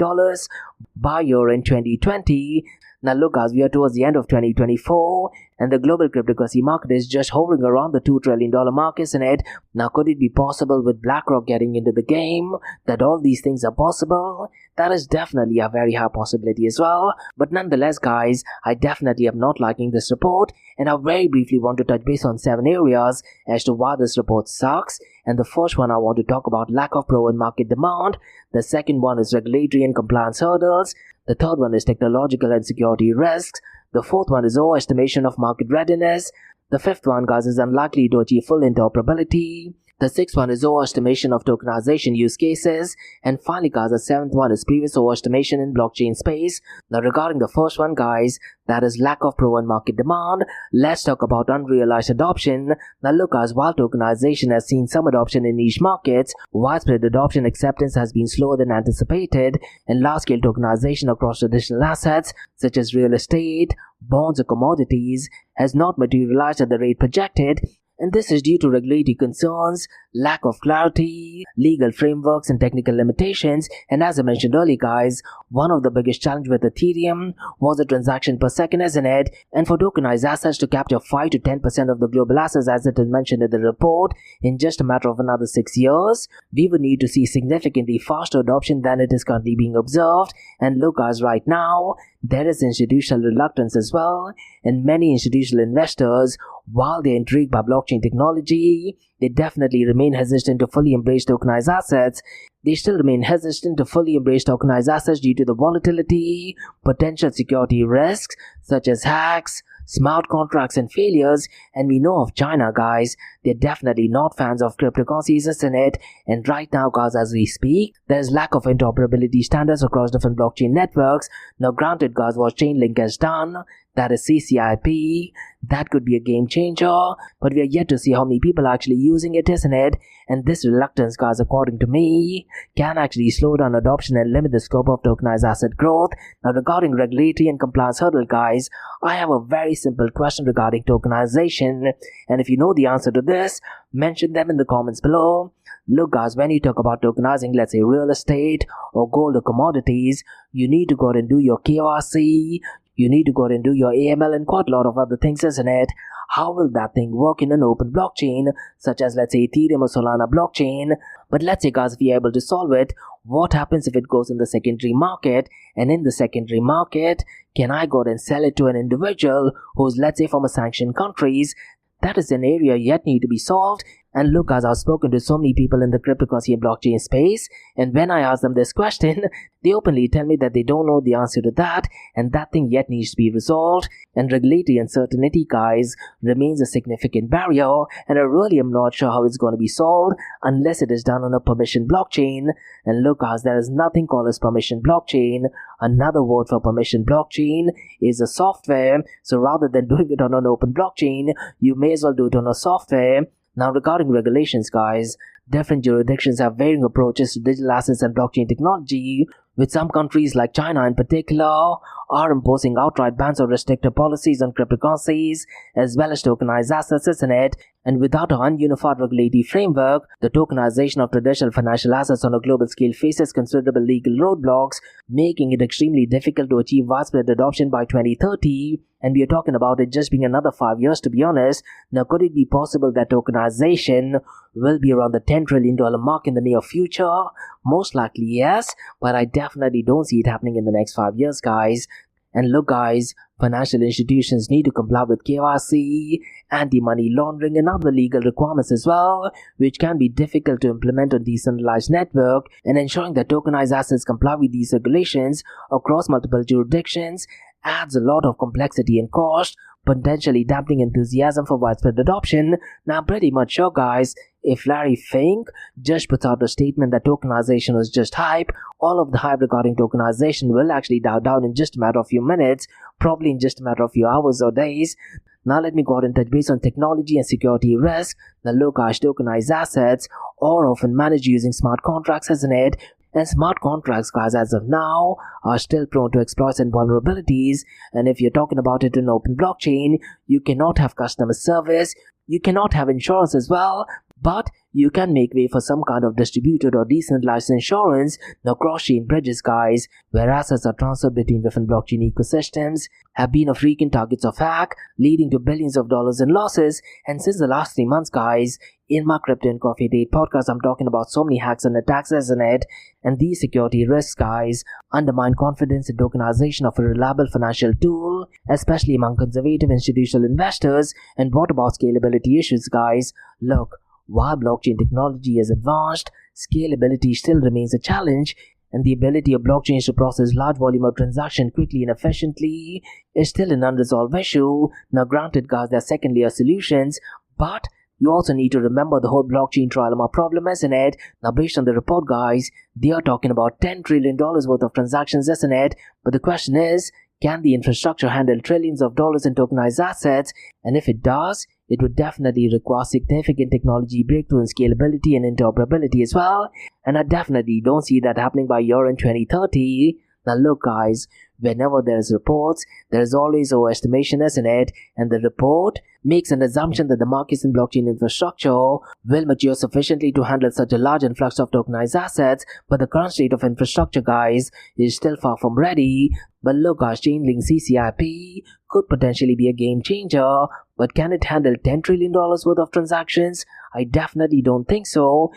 by year in 2020. Now look guys, we are towards the end of 2024 and the global cryptocurrency market is just hovering around the $2 trillion mark, isn't it? Now could it be possible with BlackRock getting into the game that all these things are possible? That is definitely a very high possibility as well. But nonetheless guys, I definitely am not liking this report, and I very briefly want to touch base on 7 areas as to why this report sucks. And the first one, I want to talk about lack of proven market demand. The second one is regulatory and compliance hurdles. The third one is technological and security risks. The fourth one is overestimation of market readiness. The fifth one, guys, is unlikely to achieve full interoperability. The sixth one is overestimation of tokenization use cases. And finally, guys, the seventh one is previous overestimation in blockchain space. Now, regarding the first one, guys, that is lack of proven market demand, let's talk about unrealized adoption. Now, look, guys, while tokenization has seen some adoption in niche markets, widespread adoption acceptance has been slower than anticipated, and large-scale tokenization across traditional assets such as real estate, bonds, or commodities has not materialized at the rate projected. And this is due to regulatory concerns, lack of clarity, legal frameworks, and technical limitations. And as I mentioned earlier, guys, one of the biggest challenges with Ethereum was the transaction per second, isn't it? And for tokenized assets to capture 5 to 10% of the global assets, as it is mentioned in the report, in just a matter of another 6 years, we would need to see significantly faster adoption than it is currently being observed. And look, guys, right now, there is institutional reluctance as well, and many institutional investors, while they're intrigued by blockchain technology, they definitely remain hesitant to fully embrace tokenized assets. They still remain hesitant to fully embrace tokenized assets due to the volatility, potential security risks such as hacks, smart contracts, and failures. And we know of China, guys, they're definitely not fans of cryptocurrencies, isn't it? And right now, guys, as we speak, there's lack of interoperability standards across different blockchain networks. Now granted, guys, what Chainlink has done, that is CCIP, that could be a game changer, but we are yet to see how many people are actually using it, isn't it? And this reluctance, guys, according to me, can actually slow down adoption and limit the scope of tokenized asset growth. Now regarding regulatory and compliance hurdle, guys, I have a very simple question regarding tokenization, and if you know the answer to this, mention them in the comments below. Look, guys, when you talk about tokenizing, let's say real estate or gold or commodities, you need to go and do your KYC, you need to go and do your AML and quite a lot of other things, isn't it? How will that thing work in an open blockchain, such as, let's say, Ethereum or Solana blockchain? But let's say, guys, if you're able to solve it, what happens if it goes in the secondary market? And in the secondary market, can I go and sell it to an individual who's, let's say, from a sanctioned countries? That is an area yet need to be solved. And look, guys, I've spoken to so many people in the cryptocurrency and blockchain space, and when I ask them this question, they openly tell me that they don't know the answer to that, and that thing yet needs to be resolved. And regulatory uncertainty, guys, remains a significant barrier, and I really am not sure how it's going to be solved unless it is done on a permission blockchain. And look, guys, there is nothing called as permission blockchain. Another word for permission blockchain is a software. So rather than doing it on an open blockchain, you may as well do it on a software. Now regarding regulations, guys, different jurisdictions have varying approaches to digital assets and blockchain technology. with some countries like China in particular are imposing outright bans or restrictive policies on cryptocurrencies as well as tokenized assets, isn't it? And without a unified regulatory framework, the tokenization of traditional financial assets on a global scale faces considerable legal roadblocks, making it extremely difficult to achieve widespread adoption by 2030. And we are talking about it just being another 5 years, to be honest. Now, could it be possible that tokenization will be around the $10 trillion mark in the near future? Most likely, yes, but I definitely don't see it happening in the next 5 years, guys. And look, guys, financial institutions need to comply with KYC, anti-money laundering, and other legal requirements as well, which can be difficult to implement on decentralized network, and ensuring that tokenized assets comply with these regulations across multiple jurisdictions adds a lot of complexity and cost, potentially dampening enthusiasm for widespread adoption. Now, I'm pretty much sure, guys, if Larry Fink just puts out a statement that tokenization was just hype, all of the hype regarding tokenization will actually die down in just a matter of few minutes, probably in just a matter of few hours or days. Now let me go ahead and touch base on technology and security risk. The low-cash tokenized assets are often managed using smart contracts, isn't it? And smart contracts, guys, as of now, are still prone to exploits and vulnerabilities. And if you're talking about it in an open blockchain, you cannot have customer service, you cannot have insurance as well, but you can make way for some kind of distributed or decentralized insurance. Now, cross-chain bridges, guys, where assets are transferred between different blockchain ecosystems, have been a frequent targets of hack, leading to billions of dollars in losses. And since the last 3 months, guys, in my Crypto and Coffee Date podcast, I'm talking about so many hacks and attacks, isn't it? And these security risks, guys, undermine confidence in tokenization of a reliable financial tool, especially among conservative institutional investors. And what about scalability issues, guys? Look, while blockchain technology has advanced, scalability still remains a challenge, and the ability of blockchains to process large volume of transactions quickly and efficiently is still an unresolved issue. Now, granted, guys, there are second-layer solutions, but you also need to remember the whole blockchain trilemma problem, isn't it? Now, based on the report, guys, they are talking about $10 trillion worth of transactions, isn't it? But the question is, can the infrastructure handle trillions of dollars in tokenized assets? And if it does, it would definitely require significant technology breakthrough in scalability and interoperability as well. And I definitely don't see that happening by year in 2030. Now look, guys, whenever there's reports, there's always overestimation, isn't it? And the report makes an assumption that the markets in blockchain infrastructure will mature sufficiently to handle such a large influx of tokenized assets, but the current state of infrastructure, guys, is still far from ready. But look, guys, Chainlink CCIP could potentially be a game changer, but can it handle $10 trillion worth of transactions? I definitely don't think so.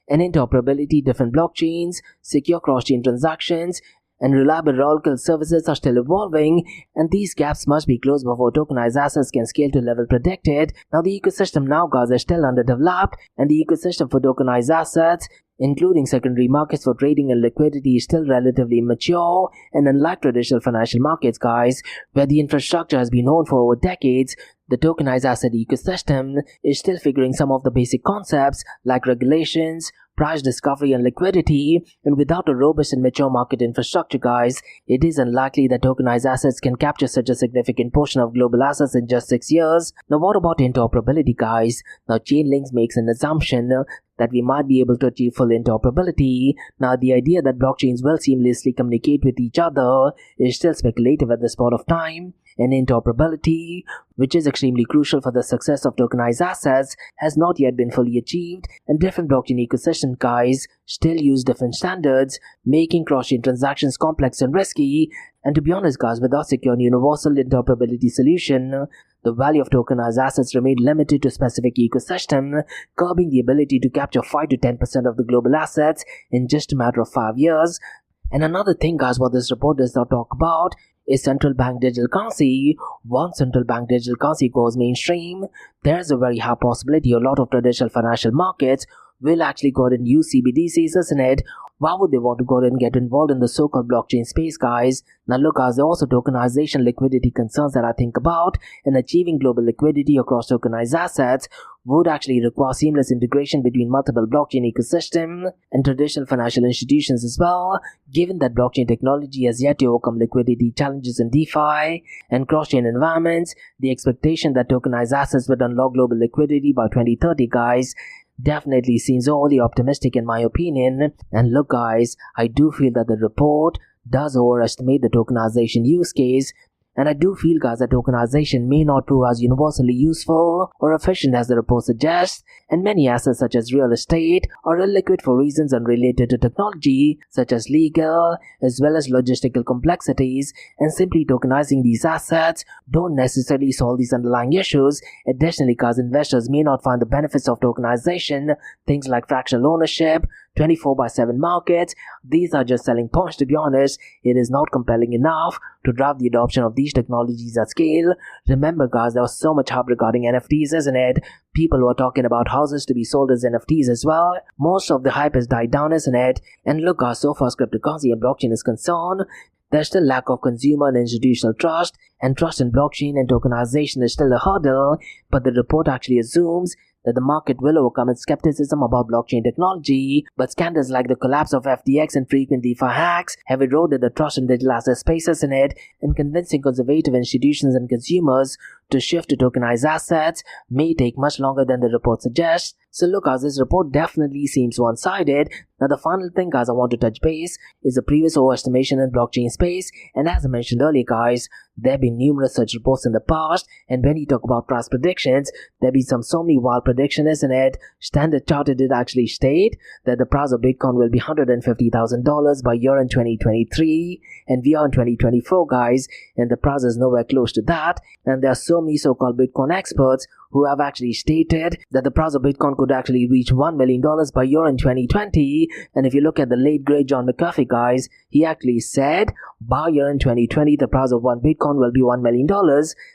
And interoperability, different blockchains, secure cross-chain transactions, and reliable Oracle services are still evolving, and these gaps must be closed before tokenized assets can scale to level predicted. Now, the ecosystem now, guys, is still underdeveloped, and the ecosystem for tokenized assets, including secondary markets for trading and liquidity, is still relatively immature. And unlike traditional financial markets, guys, where the infrastructure has been known for over decades, the tokenized asset ecosystem is still figuring some of the basic concepts like regulations, price discovery, and liquidity. And without a robust and mature market infrastructure, guys, it is unlikely that tokenized assets can capture such a significant portion of global assets in just 6 years. Now, what about interoperability, guys? Now, Chainlink makes an assumption that we might be able to achieve full interoperability. Now, the idea that blockchains will seamlessly communicate with each other is still speculative at this point of time. And interoperability, which is extremely crucial for the success of tokenized assets, has not yet been fully achieved, and different blockchain ecosystem, guys, still use different standards, making cross-chain transactions complex and risky. And to be honest, guys, without secure and universal interoperability solution, the value of tokenized assets remain limited to specific ecosystem, curbing the ability to capture 5 to 10% of the global assets in just a matter of 5 years. And another thing, guys, what this report does not talk about is central bank digital currency. Once central bank digital currency goes mainstream, there's a very high possibility a lot of traditional financial markets will actually go ahead and use CBDCs, isn't it? Why would they want to go ahead and get involved in the so-called blockchain space, guys? Now look, guys, there are also tokenization liquidity concerns that I think about, and achieving global liquidity across tokenized assets would actually require seamless integration between multiple blockchain ecosystem and traditional financial institutions as well. Given that blockchain technology has yet to overcome liquidity challenges in DeFi and cross-chain environments, the expectation that tokenized assets would unlock global liquidity by 2030, guys, definitely seems overly optimistic in my opinion. And look guys, I do feel that the report does overestimate the tokenization use case, and I do feel guys that tokenization may not prove as universally useful or efficient as the report suggests, and many assets such as real estate are illiquid for reasons unrelated to technology such as legal as well as logistical complexities, and simply tokenizing these assets don't necessarily solve these underlying issues. Additionally guys, investors may not find the benefits of tokenization, things like fractional ownership, 24/7 markets. These are just selling points. To be honest, it is not compelling enough to drive the adoption of these technologies at scale. Remember guys, there was so much hype regarding NFTs, isn't it? People were talking about houses to be sold as NFTs as well. Most of the hype has died down, isn't it? And look guys, so far as cryptocurrency and blockchain is concerned, there's still lack of consumer and institutional trust, and trust in blockchain and tokenization is still a hurdle, but the report actually assumes that the market will overcome its skepticism about blockchain technology, but scandals like the collapse of FTX and frequent DeFi hacks have eroded the trust in digital asset spaces in it, and convincing conservative institutions and consumers to shift to tokenized assets may take much longer than the report suggests. So look guys, this report definitely seems one-sided. Now the final thing guys I want to touch base is the previous overestimation in blockchain space, and as I mentioned earlier guys, there have been numerous such reports in the past, and when you talk about price predictions, there have been so many wild predictions, isn't it? Standard Chartered did actually state that the price of Bitcoin will be $150,000 by year in 2023, and we are in 2024 guys, and the price is nowhere close to that, and there are so many so-called Bitcoin experts who have actually stated that the price of Bitcoin could actually reach $1 million by year in 2020. And if you look at the late great John McAfee guys, he actually said by year in 2020 the price of one Bitcoin will be $1 million.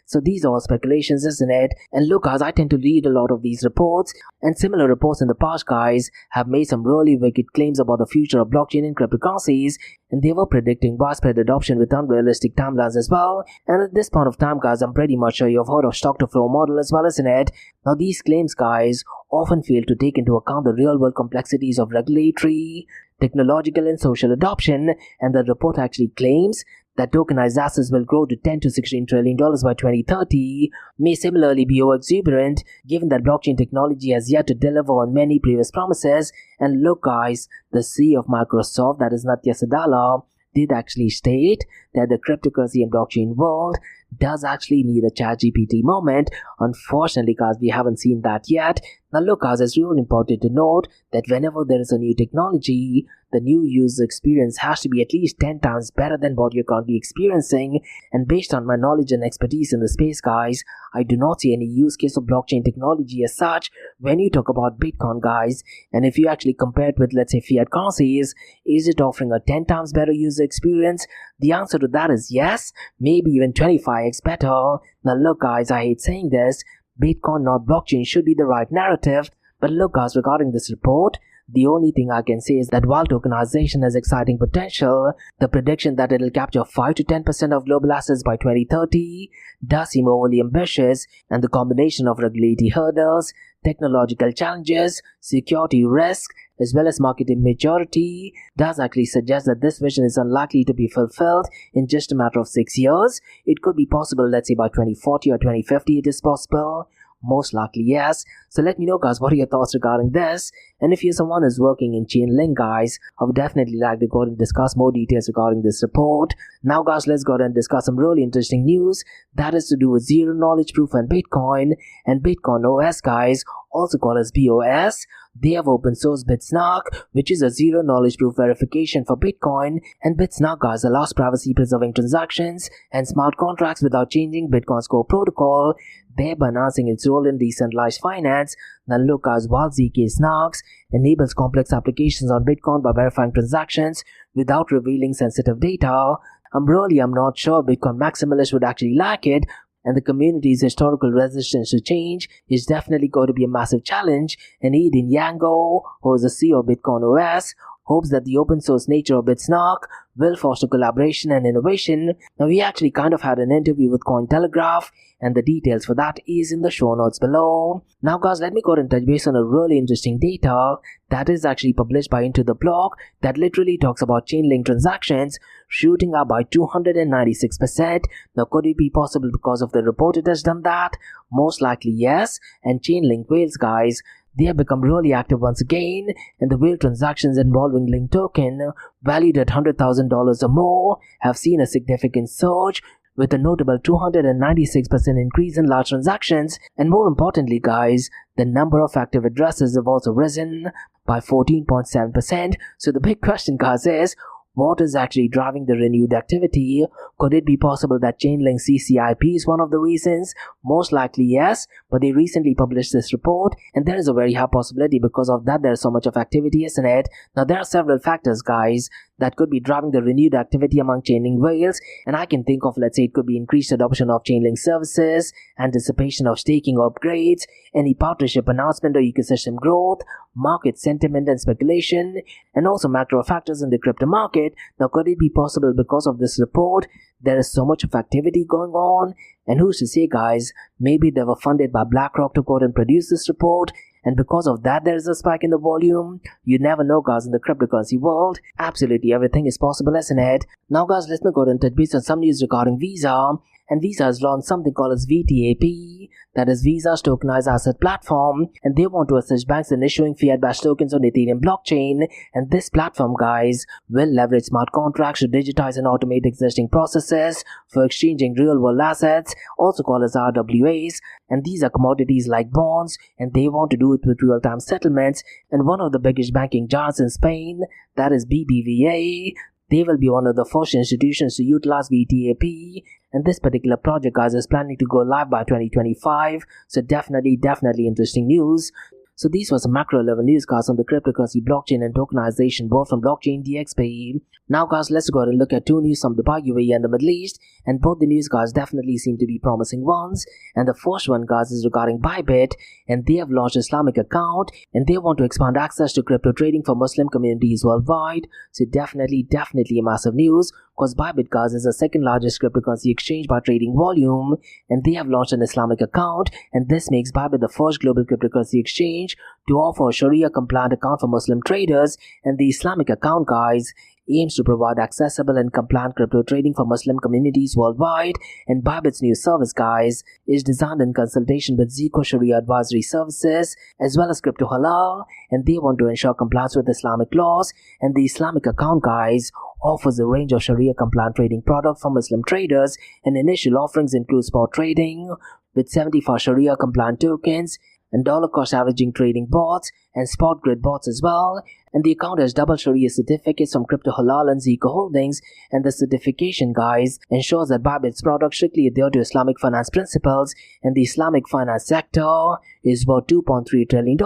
So these are all speculations, isn't it? And look guys, I tend to read a lot of these reports, and similar reports in the past guys have made some really wicked claims about the future of blockchain and cryptocurrencies, and they were predicting widespread adoption with unrealistic timelines as well. And at this point of time guys, I'm pretty much sure you've heard of stock to flow model as well, isn't it? Now these claims guys often fail to take into account the real world complexities of regulatory, technological and social adoption, and the report actually claims that tokenized assets will grow to $10 to $16 trillion by 2030 may similarly be over-exuberant, given that blockchain technology has yet to deliver on many previous promises. And look guys, the CEO of Microsoft, that is Satya Nadella, did actually state that the cryptocurrency and blockchain world does actually need a ChatGPT moment. Unfortunately guys, we haven't seen that yet. Now look guys, it's really important to note that whenever there is a new technology, the new user experience has to be at least 10 times better than what you're currently experiencing. And based on my knowledge and expertise in the space guys, I do not see any use case of blockchain technology as such when you talk about Bitcoin guys. And if you actually compare it with, let's say, fiat currencies, is it offering a 10 times better user experience? The answer to that is yes, maybe even 25x better. Now look guys, I hate saying this, Bitcoin not blockchain should be the right narrative, but look guys, regarding this report, the only thing I can say is that while tokenization has exciting potential, the prediction that it'll capture 5 to 10% of global assets by 2030 does seem overly ambitious, and the combination of regulatory hurdles, technological challenges, security risk, as well as market immaturity does actually suggest that this vision is unlikely to be fulfilled in just a matter of 6 years. It could be possible, let's say by 2040 or 2050 it is possible. Most likely yes. So let me know guys, what are your thoughts regarding this? And if you're someone who's working in Chainlink guys, I would definitely like to go ahead and discuss more details regarding this report. Now guys, let's go ahead and discuss some really interesting news that is to do with zero knowledge proof and Bitcoin OS guys, also called as BOS. They have open source BitSNARK, which is a zero knowledge proof verification for Bitcoin, and BitSNARK guys allows privacy preserving transactions and smart contracts without changing Bitcoin's core protocol, thereby enhancing its role in decentralized finance. Now look guys, while ZK Snarks enables complex applications on Bitcoin by verifying transactions without revealing sensitive data, I'm not sure Bitcoin maximalists would actually like it, and the community's historical resistance to change is definitely going to be a massive challenge. And Eden Yango, who is the CEO of Bitcoin OS, hopes that the open source nature of BitSNARK will foster collaboration and innovation. Now we actually kind of had an interview with Cointelegraph, and the details for that is in the show notes below. Now guys, let me go ahead and touch base on a really interesting data that is actually published by Into the Block that literally talks about Chainlink transactions shooting up by 296%. Now could it be possible because of the report it has done that? Most likely yes, and Chainlink whales guys, they have become really active once again, and the whale transactions involving Link token, valued at $100,000 or more, have seen a significant surge, with a notable 296% increase in large transactions, and more importantly guys, the number of active addresses have also risen by 14.7%. So the big question guys is, what is actually driving the renewed activity? Could it be possible that Chainlink CCIP is one of the reasons? Most likely yes, but they recently published this report, and there is a very high possibility because of that there is so much of activity, isn't it? Now there are several factors guys that could be driving the renewed activity among Chainlink whales, and I can think of, let's say, it could be increased adoption of Chainlink services, anticipation of staking upgrades, any partnership announcement or ecosystem growth, market sentiment and speculation, and also macro factors in the crypto market. Now could it be possible because of this report there is so much of activity going on? And who's to say guys, maybe they were funded by BlackRock to go and produce this report, and because of that there is a spike in the volume. You never know guys, in the cryptocurrency world absolutely everything is possible, isn't it? Now guys, let me go and touch base on some news regarding Visa. And Visa has launched something called as VTAP, that is Visa's Tokenized Asset Platform, and they want to assist banks in issuing Fiat-Backed tokens on Ethereum blockchain. And this platform guys will leverage smart contracts to digitize and automate existing processes for exchanging real-world assets, also called as RWAs, and these are commodities like bonds, and they want to do it with real-time settlements. And one of the biggest banking giants in Spain, that is BBVA, they will be one of the first institutions to utilize VTAP, and this particular project guys is planning to go live by 2025, so definitely interesting news. So these were some macro level news guys on the cryptocurrency, blockchain and tokenization, both from blockchain DXB. Now guys, let's go ahead and look at two news from Dubai, UAE and the Middle East, and both the news guys definitely seem to be promising ones. And the first one guys is regarding Bybit, and they have launched Islamic account, and they want to expand access to crypto trading for Muslim communities worldwide. So definitely a massive news, because Bybit guys is the second largest cryptocurrency exchange by trading volume, and they have launched an Islamic account, and this makes Bybit the first global cryptocurrency exchange to offer a Sharia compliant account for Muslim traders. And the Islamic account guys aims to provide accessible and compliant crypto trading for Muslim communities worldwide. And Bybit's new service guys is designed in consultation with Zico Sharia advisory services as well as Crypto Halal, and they want to ensure compliance with Islamic laws. And the Islamic account guys offers a range of Sharia compliant trading products for Muslim traders, and initial offerings include spot trading with 75 Sharia compliant tokens and dollar cost averaging trading bots and spot grid bots as well. And the account has double Sharia certificates from Crypto Halal and Zico Holdings, and the certification guys ensures that Bybit's products strictly adhere to Islamic finance principles, and the Islamic finance sector is worth $2.3 trillion,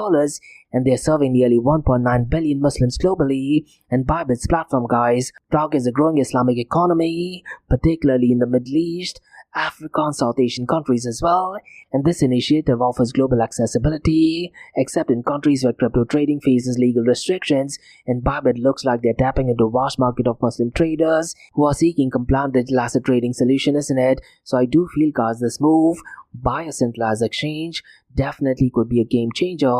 and they are serving nearly 1.9 billion Muslims globally. And Bybit's platform guys targets a growing Islamic economy, particularly in the Middle East, Africa and South Asian countries as well. And this initiative offers global accessibility, except in countries where crypto trading faces legal restrictions. And Bybit looks like they're tapping into a vast market of Muslim traders who are seeking compliant digital asset trading solution, isn't it? So I do feel guys, this move by a centralized exchange definitely could be a game changer.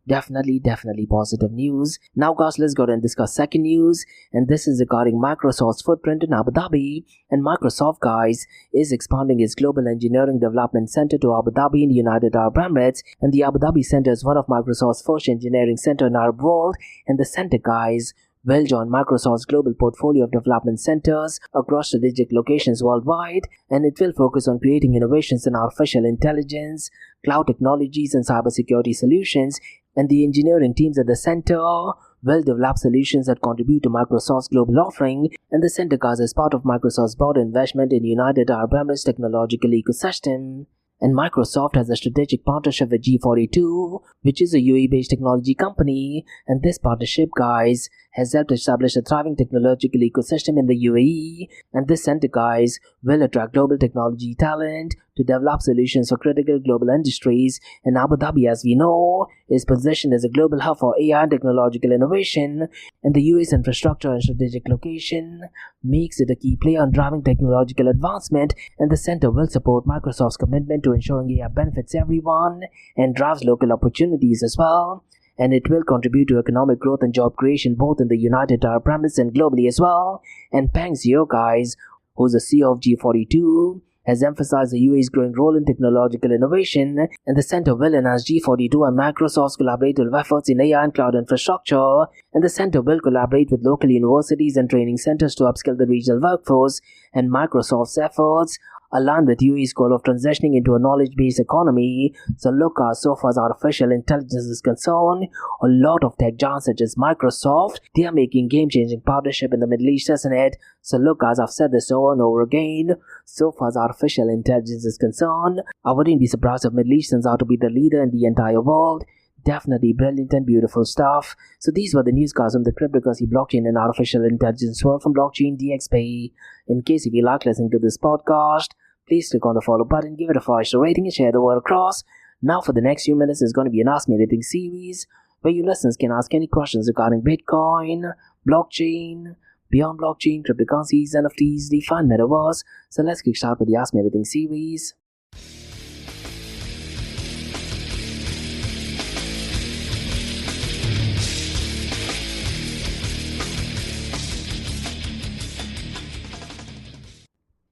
Definitely positive news. Now guys, let's go ahead and discuss second news, and this is regarding Microsoft's footprint in Abu Dhabi. And Microsoft guys is expanding its global engineering development center to Abu Dhabi in the United Arab Emirates, and the Abu Dhabi center is one of Microsoft's first engineering center in Arab world. And the center guys will join Microsoft's global portfolio of development centers across strategic locations worldwide, and it will focus on creating innovations in artificial intelligence, cloud technologies and cybersecurity solutions. And the engineering teams at the center will develop solutions that contribute to Microsoft's global offering. And the center guys is part of Microsoft's broader investment in United Arab Emirates technological ecosystem. And Microsoft has a strategic partnership with G42, which is a UAE-based technology company, and this partnership, guys, has helped establish a thriving technological ecosystem in the UAE, and this center, guys, will attract global technology talent to develop solutions for critical global industries. And Abu Dhabi, as we know, is positioned as a global hub for AI and technological innovation, and the UAE's infrastructure and strategic location makes it a key player in driving technological advancement. And the center will support Microsoft's commitment to ensuring AI benefits everyone and drives local opportunities as well. And it will contribute to economic growth and job creation both in the United Arab Emirates and globally as well. And Peng Zhao, guys, who's the CEO of G42, has emphasized the UAE's growing role in technological innovation, and the center will enhance G42 and Microsoft's collaborative efforts in AI and cloud infrastructure, and the center will collaborate with local universities and training centers to upskill the regional workforce, and Microsoft's efforts align with UAE's goal of transitioning into a knowledge-based economy. So look, so far as artificial intelligence is concerned, a lot of tech giants such as Microsoft, they are making game-changing partnership in the Middle East, isn't it? So look, guys, I've said this over and over again. So far as artificial intelligence is concerned, I wouldn't be surprised if Middle Easterns are to be the leader in the entire world. Definitely brilliant and beautiful stuff. So these were the news, guys, from the cryptocurrency, blockchain, and artificial intelligence world from Blockchain DXB. In case if you like listening to this podcast, please click on the follow button, give it a 5-star rating, and share the word across. Now for the next few minutes is going to be an Ask Me Anything series, where you listeners can ask any questions regarding Bitcoin, blockchain, beyond blockchain, cryptocurrencies, NFTs, DeFi, and Metaverse. So let's kick start with the Ask Me Anything series.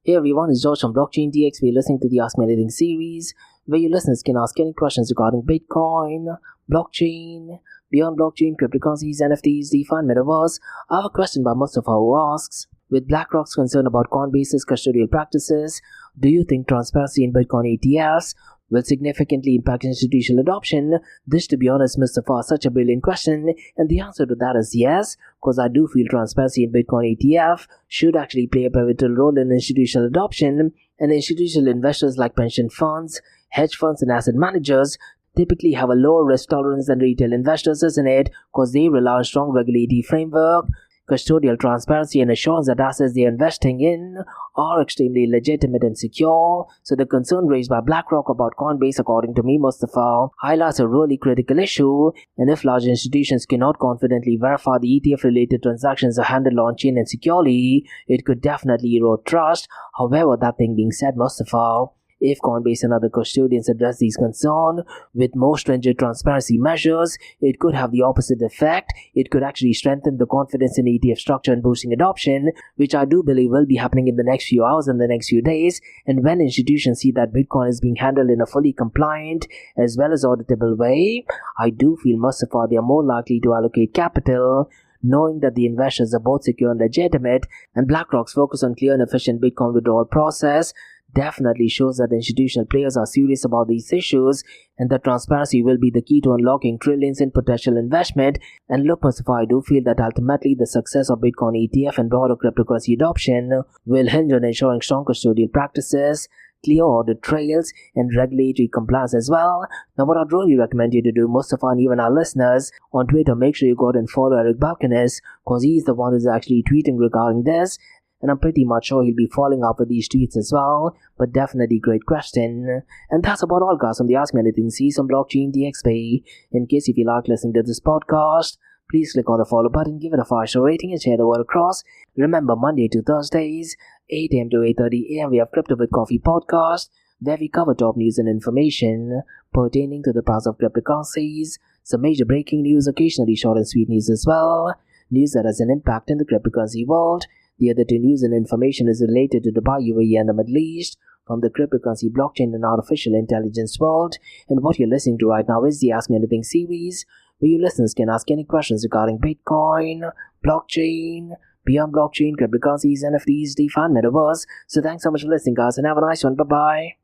Hey everyone, it's George from Blockchain DXB listening to the Ask Me Anything series, where you listeners can ask any questions regarding Bitcoin, blockchain, beyond blockchain, cryptocurrencies, NFTs, DeFi, and Metaverse. I have a question by Mustafa who asks, with BlackRock's concern about Coinbase's custodial practices, do you think transparency in Bitcoin ETFs will significantly impact institutional adoption? This, to be honest, Mustafa, is such a brilliant question, and the answer to that is yes, because I do feel transparency in Bitcoin ETF should actually play a pivotal role in institutional adoption, and institutional investors like pension funds, hedge funds, and asset managers typically have a lower risk tolerance than retail investors, isn't it? Because they rely on strong regulatory framework, custodial transparency, and assurance that assets they are investing in are extremely legitimate and secure. So the concern raised by BlackRock about Coinbase, according to me, Mustafa, highlights a really critical issue, and if large institutions cannot confidently verify the ETF-related transactions are handled on-chain and securely, it could definitely erode trust. However, that thing being said, Mustafa, if Coinbase and other custodians address these concerns with more stringent transparency measures, it could have the opposite effect. It could actually strengthen the confidence in ETF structure and boosting adoption, which I do believe will be happening in the next few hours and the next few days. And when institutions see that Bitcoin is being handled in a fully compliant as well as auditable way, I do feel Mustafa they are more likely to allocate capital, knowing that the investors are both secure and legitimate, and BlackRock's focus on clear and efficient Bitcoin withdrawal process definitely shows that institutional players are serious about these issues, and that transparency will be the key to unlocking trillions in potential investment. And look, Mustafa, I do feel that ultimately the success of Bitcoin ETF and broader cryptocurrency adoption will hinge on ensuring strong custodial practices, clear audit trails, and regulatory compliance as well. Now, what I'd really recommend you to do, Mustafa, and even our listeners, on Twitter, make sure you go and follow Eric Balkanis, because he's the one who's actually tweeting regarding this, and I'm pretty much sure he'll be following up with these tweets as well. But definitely great question. And that's about all, guys, from the Ask Me Anything series on Blockchain DXB. In case if you like listening to this podcast, please click on the follow button, give it a 5-star rating, and share the word across. Remember, Monday to Thursdays, 8 a.m. to 8:30 a.m. we have Crypto with Coffee podcast, where we cover top news and information pertaining to the price of cryptocurrencies, some major breaking news, occasionally short and sweet news as well, news that has an impact in the cryptocurrency world. The other two news and information is related to Dubai, UAE, and the Middle East, from the cryptocurrency, blockchain, and artificial intelligence world. And what you're listening to right now is the Ask Me Anything series, where you listeners can ask any questions regarding Bitcoin, blockchain, beyond blockchain, cryptocurrencies, NFTs, DeFi, and Metaverse. So thanks so much for listening, guys, and have a nice one. Bye-bye.